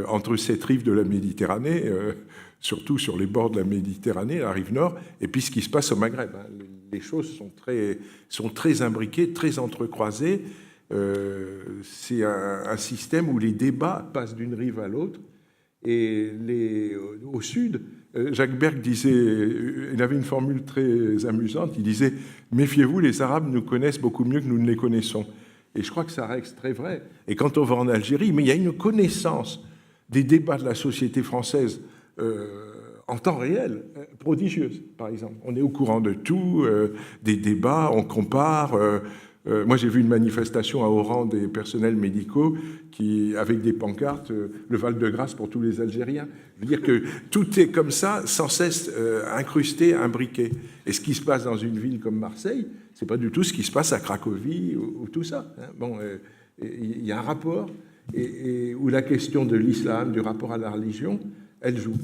entre cette rive de la Méditerranée, surtout sur les bords de la Méditerranée, la rive nord, et puis ce qui se passe au Maghreb. Les choses sont très imbriquées, très entrecroisées. C'est un système où les débats passent d'une rive à l'autre. Et au sud, Jacques Berg disait, il avait une formule très amusante, il disait « Méfiez-vous, les Arabes nous connaissent beaucoup mieux que nous ne les connaissons ». Et je crois que ça reste très vrai. Et quand on va en Algérie, mais il y a une connaissance des débats de la société française en temps réel, prodigieuse, par exemple. On est au courant de tout, des débats, on compare... moi, j'ai vu une manifestation à Oran des personnels médicaux avec des pancartes, le Val-de-Grâce pour tous les Algériens. Je veux dire que tout est comme ça, sans cesse incrusté, imbriqué. Et ce qui se passe dans une ville comme Marseille, c'est pas du tout ce qui se passe à Cracovie ou tout ça. Bon, il y a un rapport où la question de l'islam, du rapport à la religion, elle joue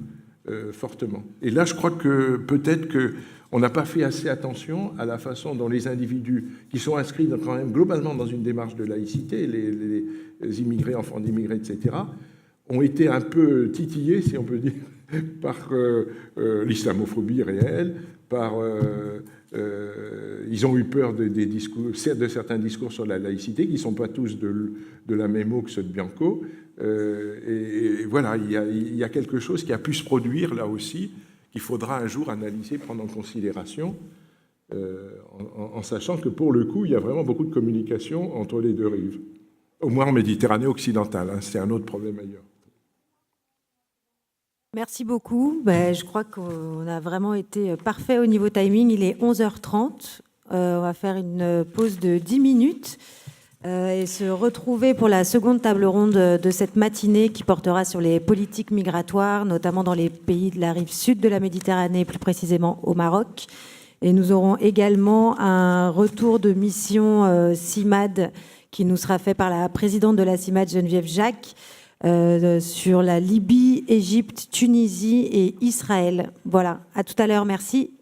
fortement. Et là, je crois que peut-être qu'on n'a pas fait assez attention à la façon dont les individus qui sont inscrits quand même globalement dans une démarche de laïcité, les immigrés, enfants d'immigrés, etc., ont été un peu titillés, si on peut dire, par l'islamophobie réelle, ils ont eu peur de certains discours sur la laïcité, qui ne sont pas tous de la même eau que ceux de Bianco. Et voilà, il y a quelque chose qui a pu se produire là aussi, qu'il faudra un jour analyser, prendre en considération, en sachant que pour le coup, il y a vraiment beaucoup de communication entre les deux rives. Au moins en Méditerranée occidentale, c'est un autre problème ailleurs. Merci beaucoup. Je crois qu'on a vraiment été parfait au niveau timing. Il est 11h30. On va faire une pause de 10 minutes et se retrouver pour la seconde table ronde de cette matinée qui portera sur les politiques migratoires, notamment dans les pays de la rive sud de la Méditerranée, plus précisément au Maroc. Et nous aurons également un retour de mission CIMAD qui nous sera fait par la présidente de la CIMAD, Geneviève Jacques, sur la Libye, Égypte, Tunisie et Israël. Voilà, à tout à l'heure, merci.